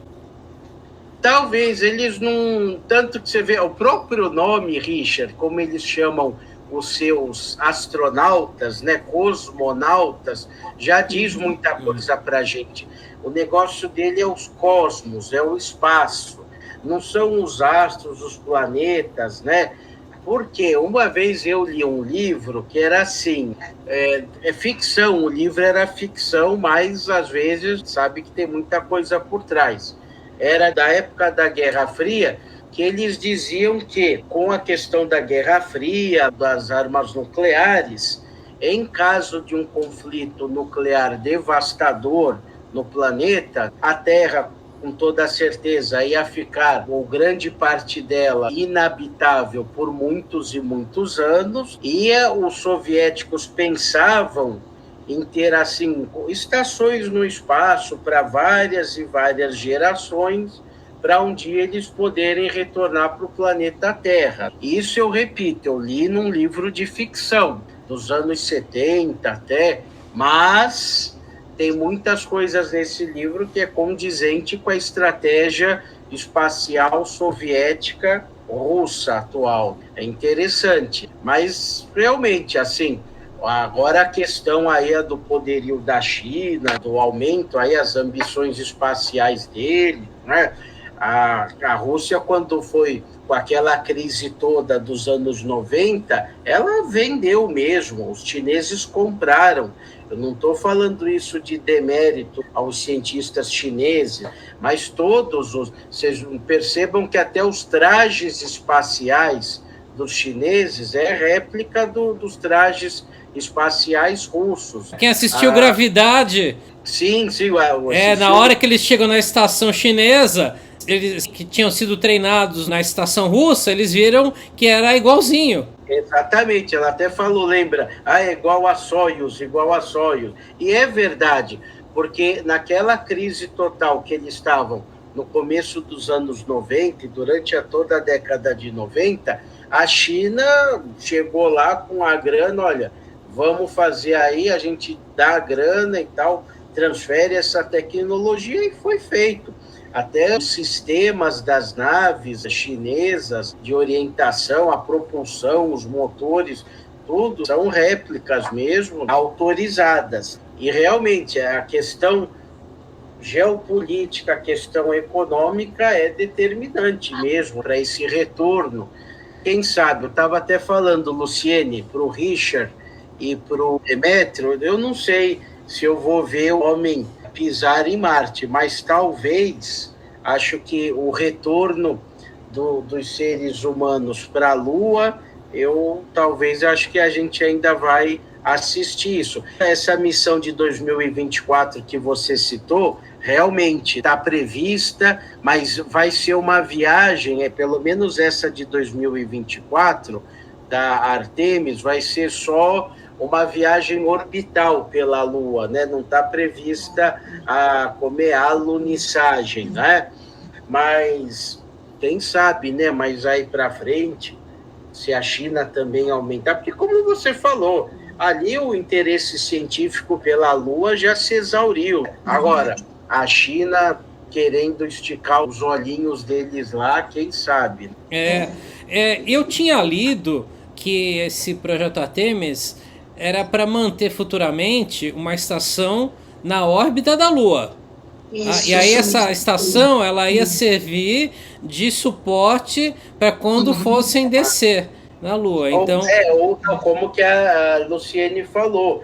Speaker 5: Talvez eles não... Tanto que você vê o próprio nome, Richard, como eles chamam os seus astronautas, né, cosmonautas, já diz muita coisa para a gente. O negócio dele é os cosmos, é o espaço. Não são os astros, os planetas, né? Porque uma vez eu li um livro que era assim, é ficção, o livro era ficção, mas às vezes sabe que tem muita coisa por trás. Era da época da Guerra Fria, que eles diziam que, com a questão da Guerra Fria, das armas nucleares, em caso de um conflito nuclear devastador no planeta, a Terra, com toda certeza, ia ficar, ou grande parte dela, inabitável por muitos e muitos anos, e os soviéticos pensavam em ter, assim, estações no espaço para várias e várias gerações, para um dia eles poderem retornar para o planeta Terra. Isso eu repito, eu li num livro de ficção, dos anos 70 até, mas tem muitas coisas nesse livro que é condizente com a estratégia espacial soviética russa atual. É interessante, mas realmente, assim, Agora a questão aí é do poderio da China, do aumento aí as ambições espaciais dele, né? A Rússia, quando foi com aquela crise toda dos anos 90, ela vendeu mesmo, os chineses compraram. Eu não estou falando isso de demérito aos cientistas chineses, mas vocês percebam que até os trajes espaciais dos chineses é réplica dos trajes espaciais russos.
Speaker 6: Quem assistiu Gravidade...
Speaker 5: Sim.
Speaker 6: Na hora que eles chegam na estação chinesa, eles que tinham sido treinados na estação russa, eles viram que era igualzinho.
Speaker 5: Exatamente, ela até falou, lembra? É igual a Soyuz. E é verdade, porque naquela crise total que eles estavam no começo dos anos 90 e durante toda a década de 90, a China chegou lá com a grana, olha, vamos fazer aí, a gente dá a grana e tal, transfere essa tecnologia e foi feito. Até os sistemas das naves chinesas de orientação, a propulsão, os motores, tudo são réplicas mesmo, autorizadas. E realmente a questão geopolítica, a questão econômica é determinante mesmo para esse retorno. Quem sabe, eu estava até falando, Luciene, para o Richard e para o Demétrio, eu não sei se eu vou ver o homem pisar em Marte, mas talvez, acho que o retorno dos seres humanos para a Lua, acho que a gente ainda vai assistir isso. Essa missão de 2024 que você citou, realmente está prevista, mas vai ser uma viagem, pelo menos essa de 2024, da Artemis, vai ser só uma viagem orbital pela Lua, né? Não está prevista a lunissagem, né? Mas quem sabe, né? Mas aí para frente, se a China também aumentar, porque como você falou, ali o interesse científico pela Lua já se exauriu. Agora, a China querendo esticar os olhinhos deles lá, quem sabe?
Speaker 6: Eu tinha lido que esse projeto Artemis era para manter futuramente uma estação na órbita da Lua. E aí essa estação ela ia servir de suporte para quando fossem descer na Lua. Então,
Speaker 5: ou como que a Luciene falou,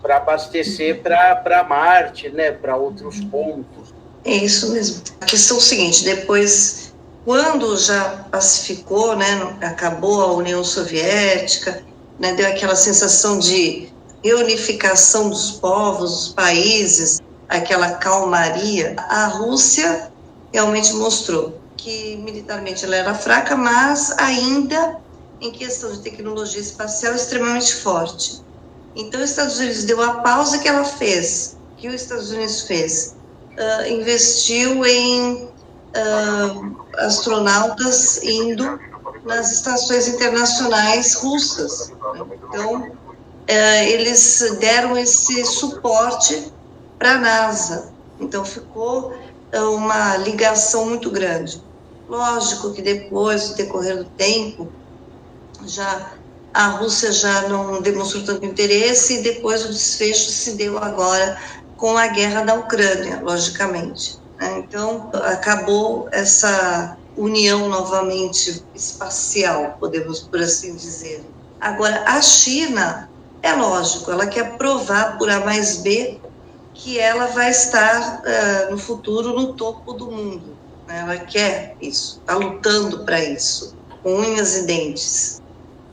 Speaker 5: para abastecer para Marte, né, para outros pontos.
Speaker 7: É isso mesmo. A questão é o seguinte, depois, quando já pacificou, né, acabou a União Soviética, né, deu aquela sensação de reunificação dos povos, dos países, aquela calmaria, a Rússia realmente mostrou que militarmente ela era fraca, mas ainda em questão de tecnologia espacial extremamente forte. Então os Estados Unidos deu a pausa que ela fez, que os Estados Unidos fez, investiu em astronautas indo nas estações internacionais russas. Então, eles deram esse suporte para a NASA. Então, ficou uma ligação muito grande. Lógico que depois, no decorrer do tempo, a Rússia já não demonstrou tanto interesse e depois o desfecho se deu agora com a guerra da Ucrânia, logicamente. Então, acabou essa união novamente espacial, podemos por assim dizer. Agora, a China, é lógico, ela quer provar por A mais B que ela vai estar no futuro no topo do mundo. Ela quer isso, está lutando para isso, com unhas e dentes.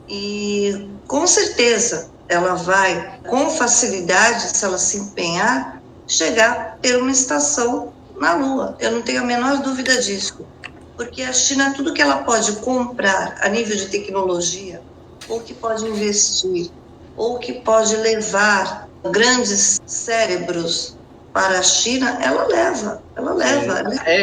Speaker 7: E, com certeza, ela vai, com facilidade, se ela se empenhar, chegar a ter uma estação na Lua. Eu não tenho a menor dúvida disso. Porque a China, tudo que ela pode comprar a nível de tecnologia, ou que pode investir, ou que pode levar grandes cérebros para a China, ela leva.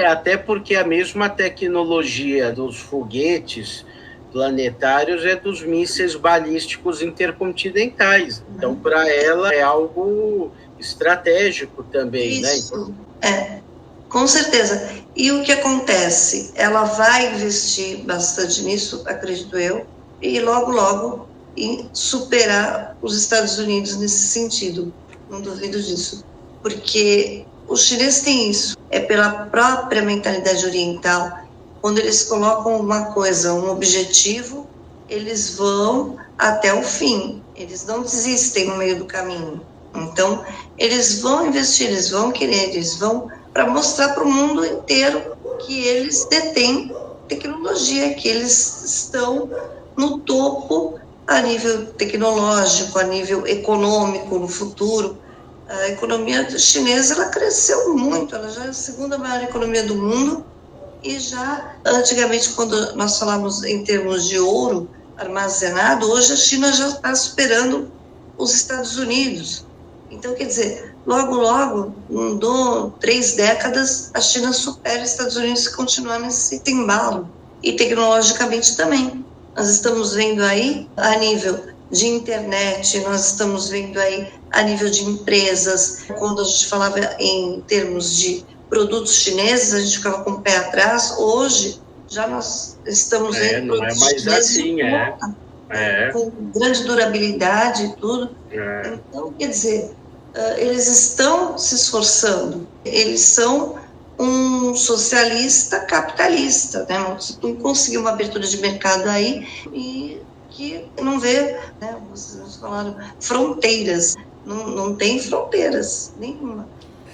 Speaker 5: Até porque a mesma tecnologia dos foguetes planetários é dos mísseis balísticos intercontinentais. Então, para ela, é algo estratégico também,
Speaker 7: isso, né? Com certeza. E o que acontece? Ela vai investir bastante nisso, acredito eu, e logo, logo e superar os Estados Unidos nesse sentido. Não duvido disso. Porque os chineses têm isso. É pela própria mentalidade oriental. Quando eles colocam uma coisa, um objetivo, eles vão até o fim. Eles não desistem no meio do caminho. Então, eles vão investir, eles vão querer, eles vão para mostrar para o mundo inteiro que eles detêm tecnologia, que eles estão no topo a nível tecnológico, a nível econômico no futuro. A economia chinesa ela cresceu muito, ela já é a segunda maior economia do mundo e já, antigamente, quando nós falamos em termos de ouro armazenado, hoje a China já está superando os Estados Unidos. Então, quer dizer, logo, em 3 décadas, a China supera os Estados Unidos e continua nesse embalo. E tecnologicamente também. Nós estamos vendo aí, a nível de internet, nós estamos vendo aí, a nível de empresas, quando a gente falava em termos de produtos chineses, a gente ficava com o pé atrás. Hoje, já nós estamos vendo
Speaker 5: não é mais assim,
Speaker 7: com grande durabilidade e tudo. Então, quer dizer, eles estão se esforçando, eles são um socialista capitalista, né? Não conseguiu uma abertura de mercado aí e que não vê, né? Vocês falaram, fronteiras, não tem fronteiras nenhuma.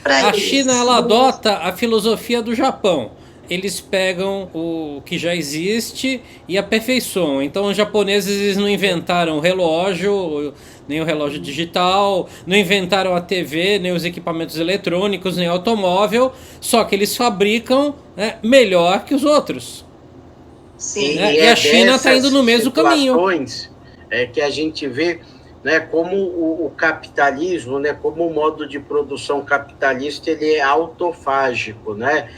Speaker 6: A China, ela adota a filosofia do Japão. Eles pegam o que já existe e aperfeiçoam. Então os japoneses eles não inventaram o relógio, nem o relógio digital, não inventaram a TV, nem os equipamentos eletrônicos, nem o automóvel, só que eles fabricam, né, melhor que os outros.
Speaker 7: Sim.
Speaker 6: Né? E a China está indo no mesmo caminho.
Speaker 5: É que a gente vê, né, como o capitalismo, né, como o modo de produção capitalista, ele é autofágico, né?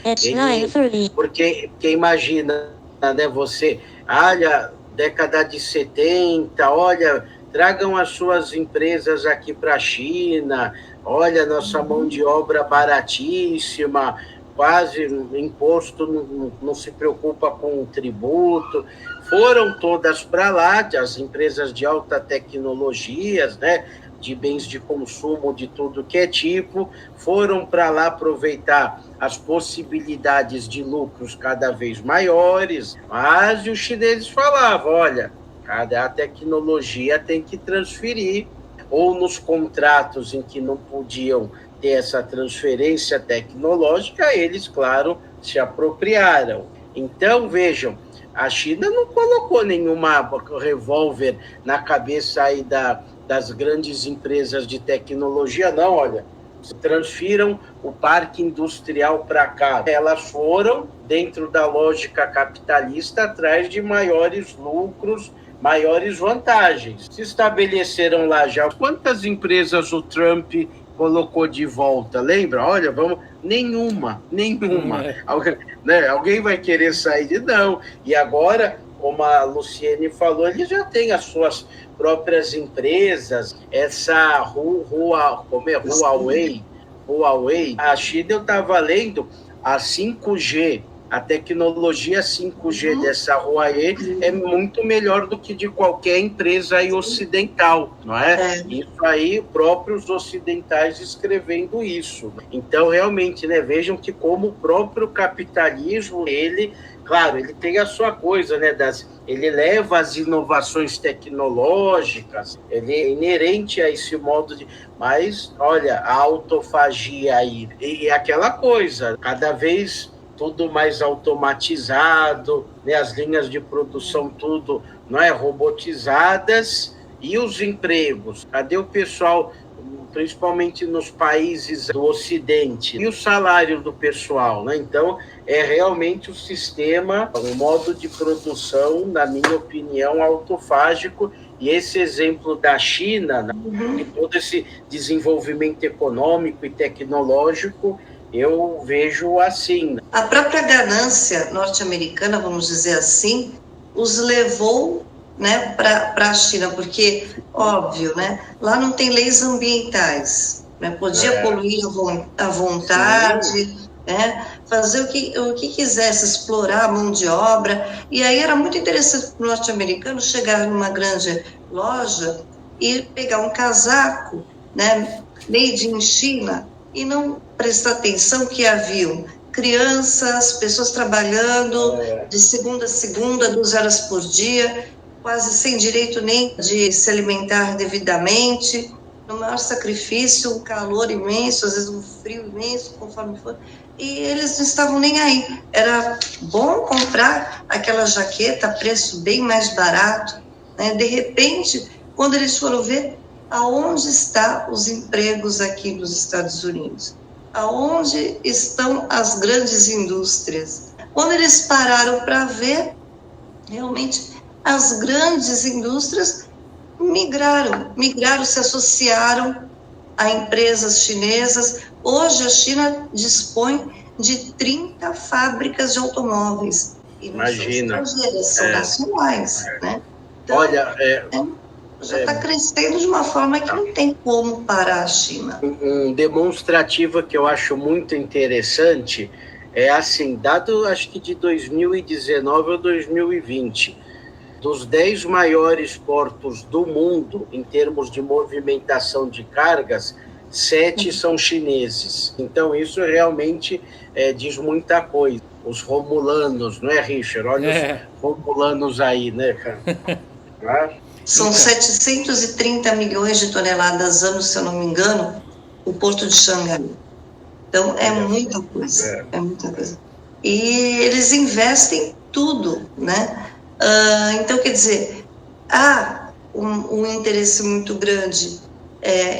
Speaker 5: Porque imagina, né, você, olha, década de 70, olha, tragam as suas empresas aqui para a China, olha, nossa mão de obra baratíssima, quase imposto, não se preocupa com o tributo. Foram todas para lá, as empresas de alta tecnologias, né, de bens de consumo de tudo que é tipo, foram para lá aproveitar as possibilidades de lucros cada vez maiores, mas os chineses falavam, olha, a tecnologia tem que transferir, ou nos contratos em que não podiam ter essa transferência tecnológica, eles, claro, se apropriaram. Então, vejam, a China não colocou nenhuma revólver na cabeça aí das grandes empresas de tecnologia, não, olha, transfiram o parque industrial para cá. Elas foram, dentro da lógica capitalista, atrás de maiores lucros, maiores vantagens. Se estabeleceram lá já. Quantas empresas o Trump colocou de volta? Lembra? Olha, vamos... Nenhuma. Alguém vai querer sair de não. E agora, como a Luciene falou, ele já tem as suas próprias empresas. Essa Huawei. A China, eu estava lendo a 5G. A tecnologia 5G dessa Huawei é muito melhor do que de qualquer empresa aí ocidental, não é? Isso aí, próprios ocidentais escrevendo isso. Então, realmente, né, vejam que como o próprio capitalismo, ele, claro, ele tem a sua coisa, né, ele leva as inovações tecnológicas, ele é inerente a esse modo de... Mas, olha, a autofagia aí, e aquela coisa, cada vez... tudo mais automatizado, né? As linhas de produção tudo, não é, robotizadas, e os empregos, cadê o pessoal, principalmente nos países do Ocidente, e o salário do pessoal, né? Então, é realmente o sistema, o modo de produção, na minha opinião, autofágico, e esse exemplo da China, de todo esse desenvolvimento econômico e tecnológico, eu vejo assim.
Speaker 7: A própria ganância norte-americana, vamos dizer assim, os levou, né, para a China, porque, óbvio, né, lá não tem leis ambientais, né, podia poluir à vontade, né, fazer o que quisesse, explorar a mão de obra, e aí era muito interessante para o norte-americano chegar numa grande loja e pegar um casaco, né, made in China, e não prestar atenção que haviam crianças, pessoas trabalhando de segunda a segunda, 12 horas por dia, quase sem direito nem de se alimentar devidamente, no maior sacrifício, um calor imenso, às vezes um frio imenso, conforme for, e eles não estavam nem aí. Era bom comprar aquela jaqueta a preço bem mais barato, né? De repente, quando eles foram ver aonde estão os empregos aqui nos Estados Unidos, aonde estão as grandes indústrias. Quando eles pararam para ver, realmente as grandes indústrias migraram, se associaram a empresas chinesas. Hoje a China dispõe de 30 fábricas de automóveis. E não
Speaker 5: Imagina.
Speaker 7: são estrangeiras, são nacionais, né? Então,
Speaker 5: olha,
Speaker 7: já está crescendo de uma forma que não tem como parar a China.
Speaker 5: Um demonstrativo que eu acho muito interessante é assim, dado acho que de 2019 ou 2020, dos 10 maiores portos do mundo em termos de movimentação de cargas, 7 são chineses. Então isso realmente diz muita coisa. Os romulanos, não é, Richard? Olha os romulanos aí, né, cara?
Speaker 7: São 730 milhões de toneladas ano, se eu não me engano, o porto de Xangai. Então, é muita coisa, é muita coisa. E eles investem tudo, né? Então, quer dizer, há um interesse muito grande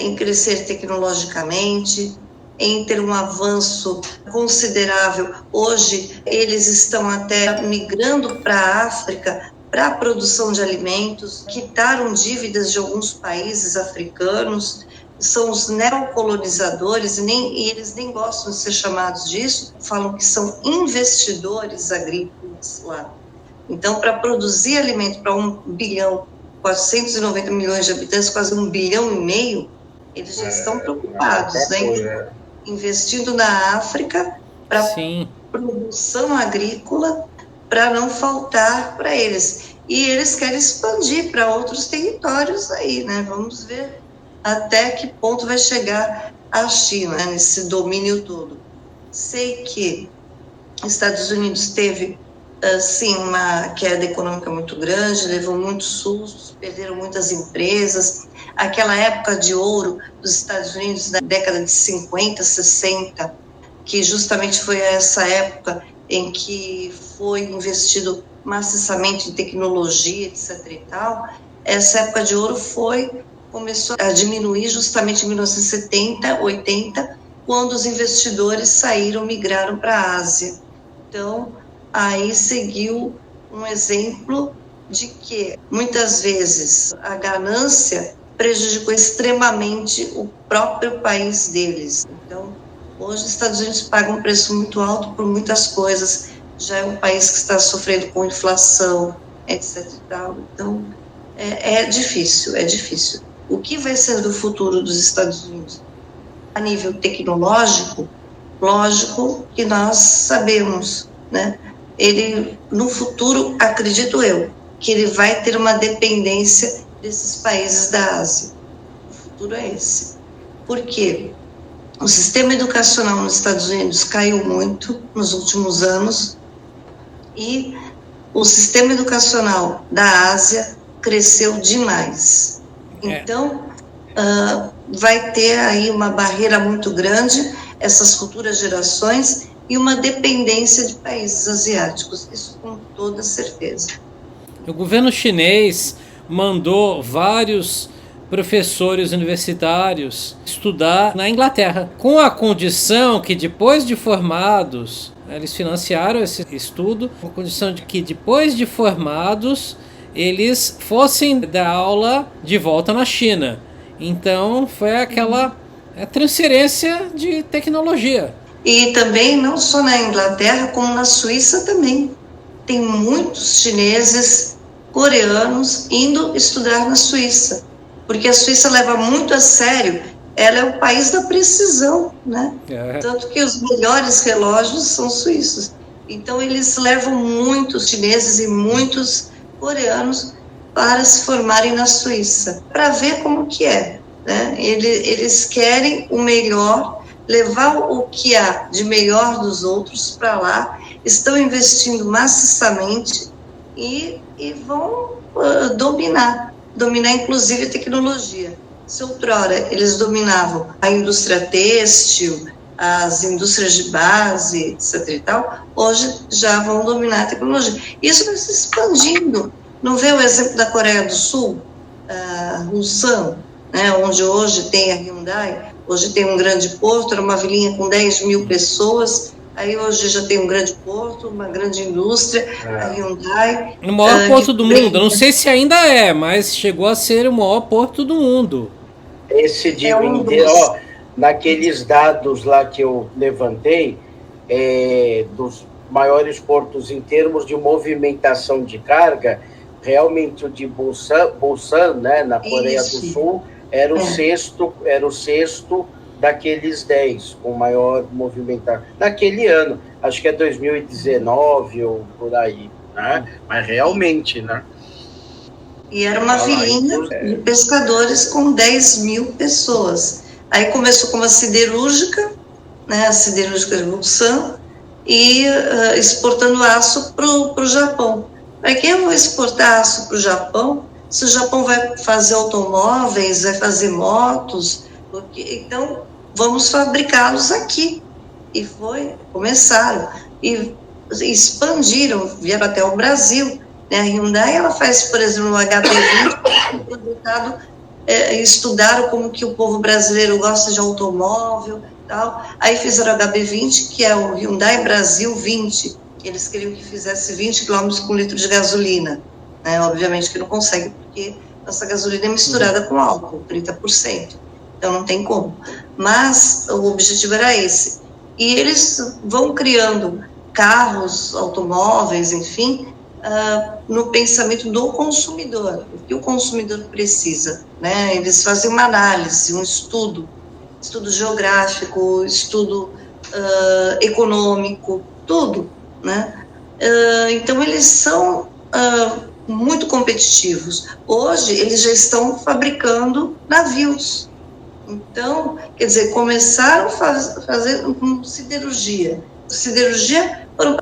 Speaker 7: em crescer tecnologicamente, em ter um avanço considerável. Hoje, eles estão até migrando para a África, para a produção de alimentos, quitaram dívidas de alguns países africanos, são os neocolonizadores, e eles nem gostam de ser chamados disso, falam que são investidores agrícolas lá. Então, para produzir alimento para 1 bilhão, 490 milhões de habitantes, quase 1,5 bilhão, eles já estão preocupados, né? Investindo na África para produção agrícola, para não faltar para eles. E eles querem expandir para outros territórios aí, né? Vamos ver até que ponto vai chegar a China, né, nesse domínio todo. Sei que os Estados Unidos teve, sim, uma queda econômica muito grande, levou muitos sustos, perderam muitas empresas. Aquela época de ouro dos Estados Unidos, na década de 50, 60, que justamente foi essa época em que foi investido maciçamente em tecnologia, etc. e tal, essa época de ouro começou a diminuir justamente em 1970, 80, quando os investidores migraram para a Ásia. Então, aí seguiu um exemplo de que, muitas vezes, a ganância prejudicou extremamente o próprio país deles. Então, hoje os Estados Unidos pagam um preço muito alto por muitas coisas, já é um país que está sofrendo com inflação, etc. e tal. Então, é difícil, é difícil. O que vai ser do futuro dos Estados Unidos? A nível tecnológico, lógico que nós sabemos, né? Ele, no futuro, acredito eu, que ele vai ter uma dependência desses países da Ásia. O futuro é esse. Por quê? O sistema educacional nos Estados Unidos caiu muito nos últimos anos e o sistema educacional da Ásia cresceu demais. Então, vai ter aí uma barreira muito grande, essas futuras gerações, e uma dependência de países asiáticos, isso com toda certeza.
Speaker 6: O governo chinês mandou vários professores universitários estudar na Inglaterra, com a condição que depois de formados, eles financiaram esse estudo, com a condição de que depois de formados eles fossem dar aula de volta na China. Então foi aquela transferência de tecnologia.
Speaker 7: E também não só na Inglaterra, como na Suíça também. Tem muitos chineses, coreanos indo estudar na Suíça, porque a Suíça leva muito a sério, ela é o país da precisão, né? Tanto que os melhores relógios são suíços. Então eles levam muitos chineses e muitos coreanos para se formarem na Suíça, para ver como que é, né? Eles querem o melhor, levar o que há de melhor dos outros para lá, estão investindo maciçamente e vão dominar inclusive a tecnologia. Se outrora eles dominavam a indústria têxtil, as indústrias de base, etc. e tal, hoje já vão dominar a tecnologia. Isso vai se expandindo. Não vê o exemplo da Coreia do Sul, Ulsan, né, onde hoje tem a Hyundai, hoje tem um grande porto, era uma vilinha com 10 mil pessoas, aí hoje já tem um grande porto, uma grande indústria, a Hyundai.
Speaker 6: O maior porto do mundo, não sei se ainda é, mas chegou a ser o maior porto do mundo.
Speaker 5: Esse de naqueles dados lá que eu levantei, dos maiores portos em termos de movimentação de carga, realmente o de Busan, né, na Coreia do Sul, era o sexto daqueles 10 com maior movimentação naquele ano, acho que é 2019 ou por aí, né? Mas realmente, né?
Speaker 7: E era uma vilinha de pescadores com 10 mil pessoas. Aí começou com uma siderúrgica, né, a siderúrgica de Busan, e exportando aço para o Japão. Para que eu vou exportar aço para o Japão, se o Japão vai fazer automóveis, vai fazer motos? Então, vamos fabricá-los aqui. E começaram, e expandiram, vieram até o Brasil. Né? A Hyundai, ela faz, por exemplo, o HB20, estudaram como que o povo brasileiro gosta de automóvel, tal. Aí fizeram o HB20, que é o Hyundai Brasil 20. Eles queriam que fizesse 20 km com litro de gasolina. Né? Obviamente que não consegue, porque nossa gasolina é misturada com álcool, 30%. Então não tem como. Mas o objetivo era esse. E eles vão criando carros, automóveis, enfim, no pensamento do consumidor, o que o consumidor precisa, né? Eles fazem uma análise, um estudo geográfico, estudo econômico, tudo, né? Então eles são muito competitivos. Hoje eles já estão fabricando navios. Então, quer dizer, começaram a fazer siderurgia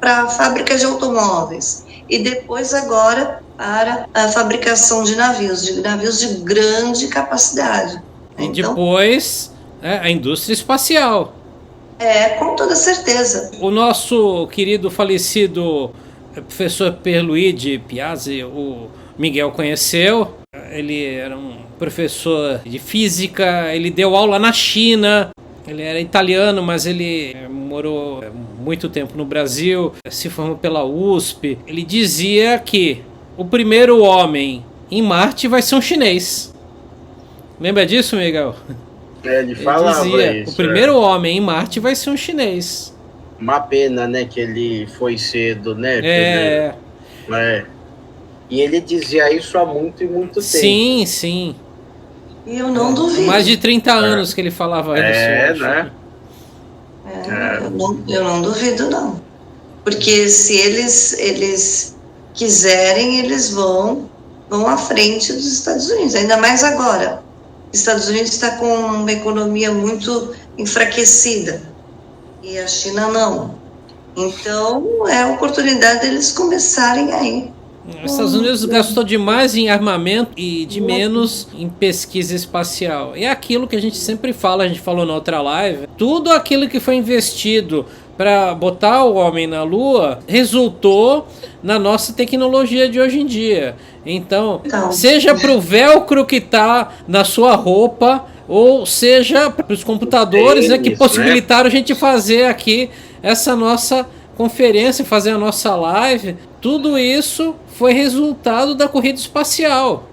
Speaker 7: para a fábrica de automóveis, e depois agora para a fabricação de navios de grande capacidade.
Speaker 6: E então, depois a indústria espacial.
Speaker 7: Com toda certeza.
Speaker 6: O nosso querido falecido professor Pierluigi Piazzi, o Miguel conheceu. Ele era um professor de física, ele deu aula na China. Ele era italiano, mas ele morou muito tempo no Brasil, se formou pela USP. Ele dizia que o primeiro homem em Marte vai ser um chinês. Lembra disso, Miguel?
Speaker 5: Ele falava
Speaker 6: dizia,
Speaker 5: isso.
Speaker 6: O primeiro homem em Marte vai ser um chinês.
Speaker 5: Uma pena, né, que ele foi cedo, né? E ele dizia isso há muito e muito tempo.
Speaker 6: Sim, sim.
Speaker 7: E eu não duvido.
Speaker 6: Mais de 30 anos que ele falava isso.
Speaker 5: Né?
Speaker 7: Eu não duvido, não. Porque se eles quiserem, eles vão à frente dos Estados Unidos. Ainda mais agora. Os Estados Unidos está com uma economia muito enfraquecida. E a China não. Então, é a oportunidade deles começarem aí.
Speaker 6: Os Estados Unidos gastou demais em armamento e de menos em pesquisa espacial. É aquilo que a gente sempre fala, a gente falou na outra live. Tudo aquilo que foi investido para botar o homem na Lua resultou na nossa tecnologia de hoje em dia. Então, seja para o velcro que está na sua roupa, ou seja para os computadores que possibilitaram a gente fazer aqui essa nossa conferência, fazer a nossa live. Tudo isso foi resultado da corrida espacial.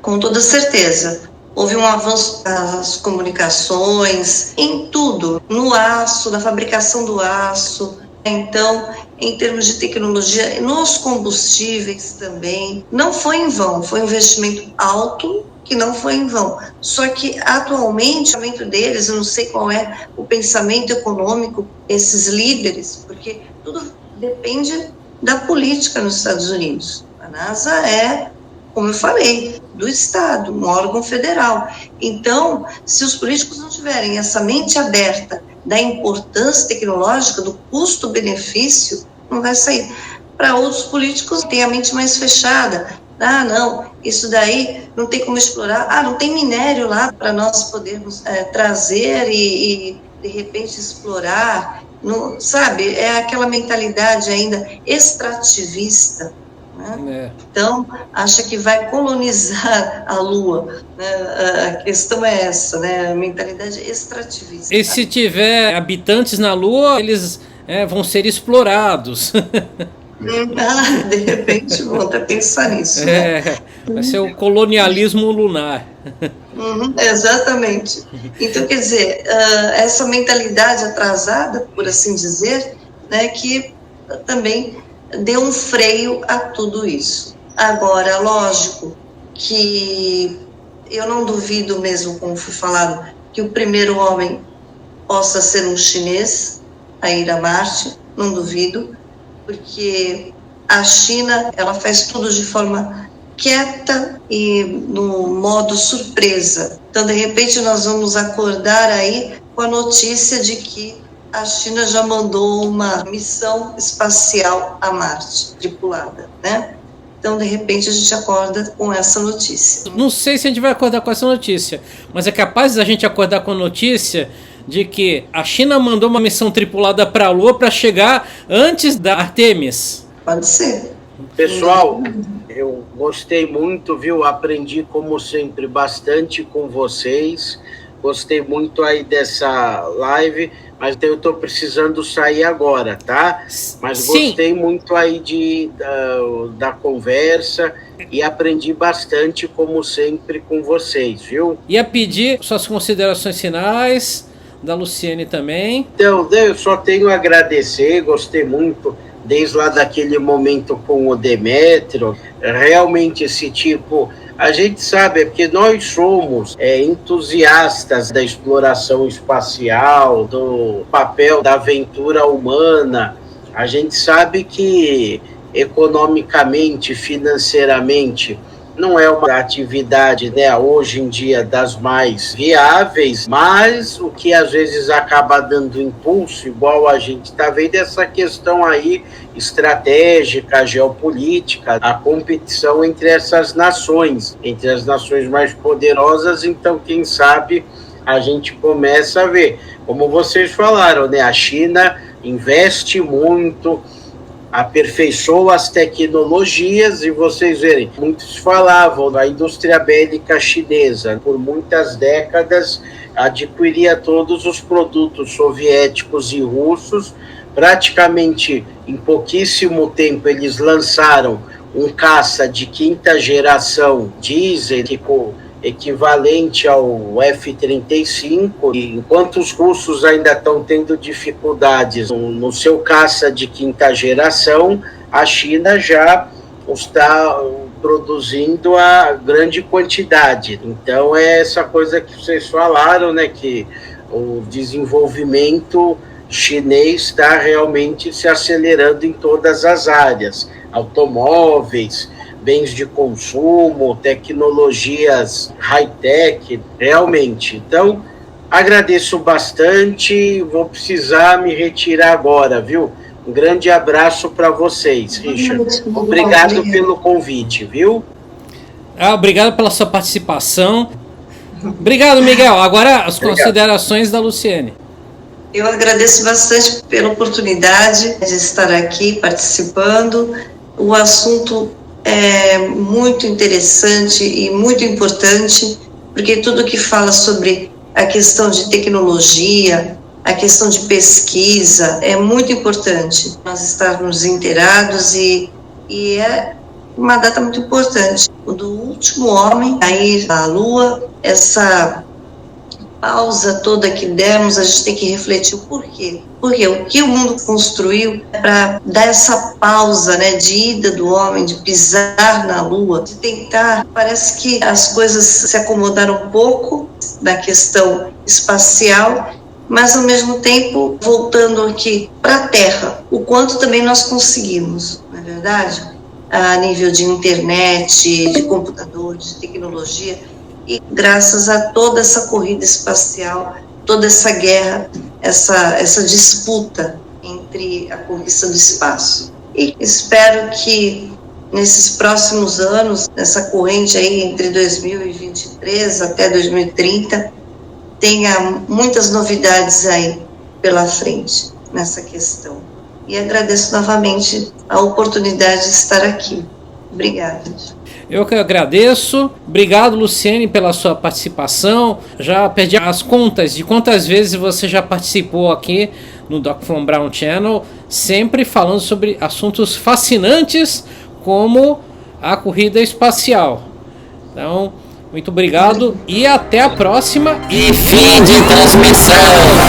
Speaker 7: Com toda certeza. Houve um avanço nas comunicações, em tudo, no aço, na fabricação do aço. Então, em termos de tecnologia, nos combustíveis também. Não foi em vão, foi um investimento alto que não foi em vão. Só que, atualmente, o pensamento deles, eu não sei qual é o pensamento econômico, esses líderes, porque tudo depende da política nos Estados Unidos. A NASA é como eu falei, do Estado, um órgão federal. Então, se os políticos não tiverem essa mente aberta da importância tecnológica, do custo-benefício, não vai sair. Para outros políticos, tem a mente mais fechada. Ah, não, isso daí não tem como explorar. Ah, não tem minério lá para nós podermos trazer e, de repente, explorar. Não, sabe, é aquela mentalidade ainda extrativista, né? Então, acha que vai colonizar a Lua, né? A questão é essa, né? A mentalidade extrativista.
Speaker 6: E se tiver habitantes na Lua, eles vão ser explorados.
Speaker 7: De repente vão até pensar nisso. Né?
Speaker 6: Vai ser o colonialismo lunar.
Speaker 7: Exatamente. Então, quer dizer, essa mentalidade atrasada, por assim dizer, né, que também deu um freio a tudo isso. Agora, lógico que eu não duvido mesmo, como foi falado, que o primeiro homem possa ser um chinês a ir a Marte, não duvido, porque a China, ela faz tudo de forma quieta e no modo surpresa. Então, de repente, nós vamos acordar aí com a notícia de que a China já mandou uma missão espacial a Marte, tripulada, né? Então, de repente, a gente acorda com essa notícia.
Speaker 6: Não sei se a gente vai acordar com essa notícia, mas é capaz da gente acordar com a notícia de que a China mandou uma missão tripulada para a Lua para chegar antes da Artemis.
Speaker 7: Pode ser.
Speaker 5: Pessoal, eu gostei muito, viu? Aprendi, como sempre, bastante com vocês. Gostei muito aí dessa live, mas eu estou precisando sair agora, tá? Mas gostei muito aí da conversa e aprendi bastante, como sempre, com vocês, viu?
Speaker 6: Ia pedir suas considerações finais, da Luciene também.
Speaker 5: Então, eu só tenho a agradecer, gostei muito, desde lá daquele momento com o Demétrio, realmente esse tipo, a gente sabe, é porque nós somos entusiastas da exploração espacial, do papel da aventura humana, a gente sabe que economicamente, financeiramente, não é uma atividade, né, hoje em dia das mais viáveis, mas o que às vezes acaba dando impulso, igual a gente está vendo, essa questão aí estratégica, geopolítica, a competição entre essas nações, entre as nações mais poderosas. Então, quem sabe a gente começa a ver, como vocês falaram, né, a China investe muito, aperfeiçoa as tecnologias, e vocês verem, muitos falavam da indústria bélica chinesa, por muitas décadas adquiria todos os produtos soviéticos e russos, praticamente em pouquíssimo tempo eles lançaram um caça de quinta geração diesel, equivalente ao F-35, e enquanto os russos ainda estão tendo dificuldades no seu caça de quinta geração, a China já está produzindo a grande quantidade. Então é essa coisa que vocês falaram, né, que o desenvolvimento chinês está realmente se acelerando em todas as áreas, automóveis, bens de consumo, tecnologias high-tech, realmente. Então, agradeço bastante, vou precisar me retirar agora, viu? Um grande abraço para vocês, Richard. Obrigado pelo convite, viu?
Speaker 6: Obrigado pela sua participação. Obrigado, Miguel. Agora as considerações da Luciene.
Speaker 7: Eu agradeço bastante pela oportunidade de estar aqui participando. O assunto é muito interessante e muito importante, porque tudo que fala sobre a questão de tecnologia, a questão de pesquisa, é muito importante nós estarmos inteirados, e é uma data muito importante. O do último homem a ir à Lua, essa pausa toda que demos, a gente tem que refletir o porquê. Porque o que o mundo construiu para dar essa pausa, né, de ida do homem, de pisar na Lua, de tentar, parece que as coisas se acomodaram um pouco na questão espacial, mas ao mesmo tempo, voltando aqui para a Terra, o quanto também nós conseguimos, não é verdade? a nível de internet, de computador, de tecnologia, e graças a toda essa corrida espacial, toda essa guerra, essa disputa entre a conquista do espaço. E espero que nesses próximos anos, nessa corrente aí entre 2023 até 2030, tenha muitas novidades aí pela frente nessa questão. E agradeço novamente a oportunidade de estar aqui. Obrigada.
Speaker 6: Eu que agradeço. Obrigado, Luciene, pela sua participação. Já perdi as contas de quantas vezes você já participou aqui no Doc Von Braun Channel, sempre falando sobre assuntos fascinantes como a corrida espacial. Então, muito obrigado e até a próxima. E fim de transmissão.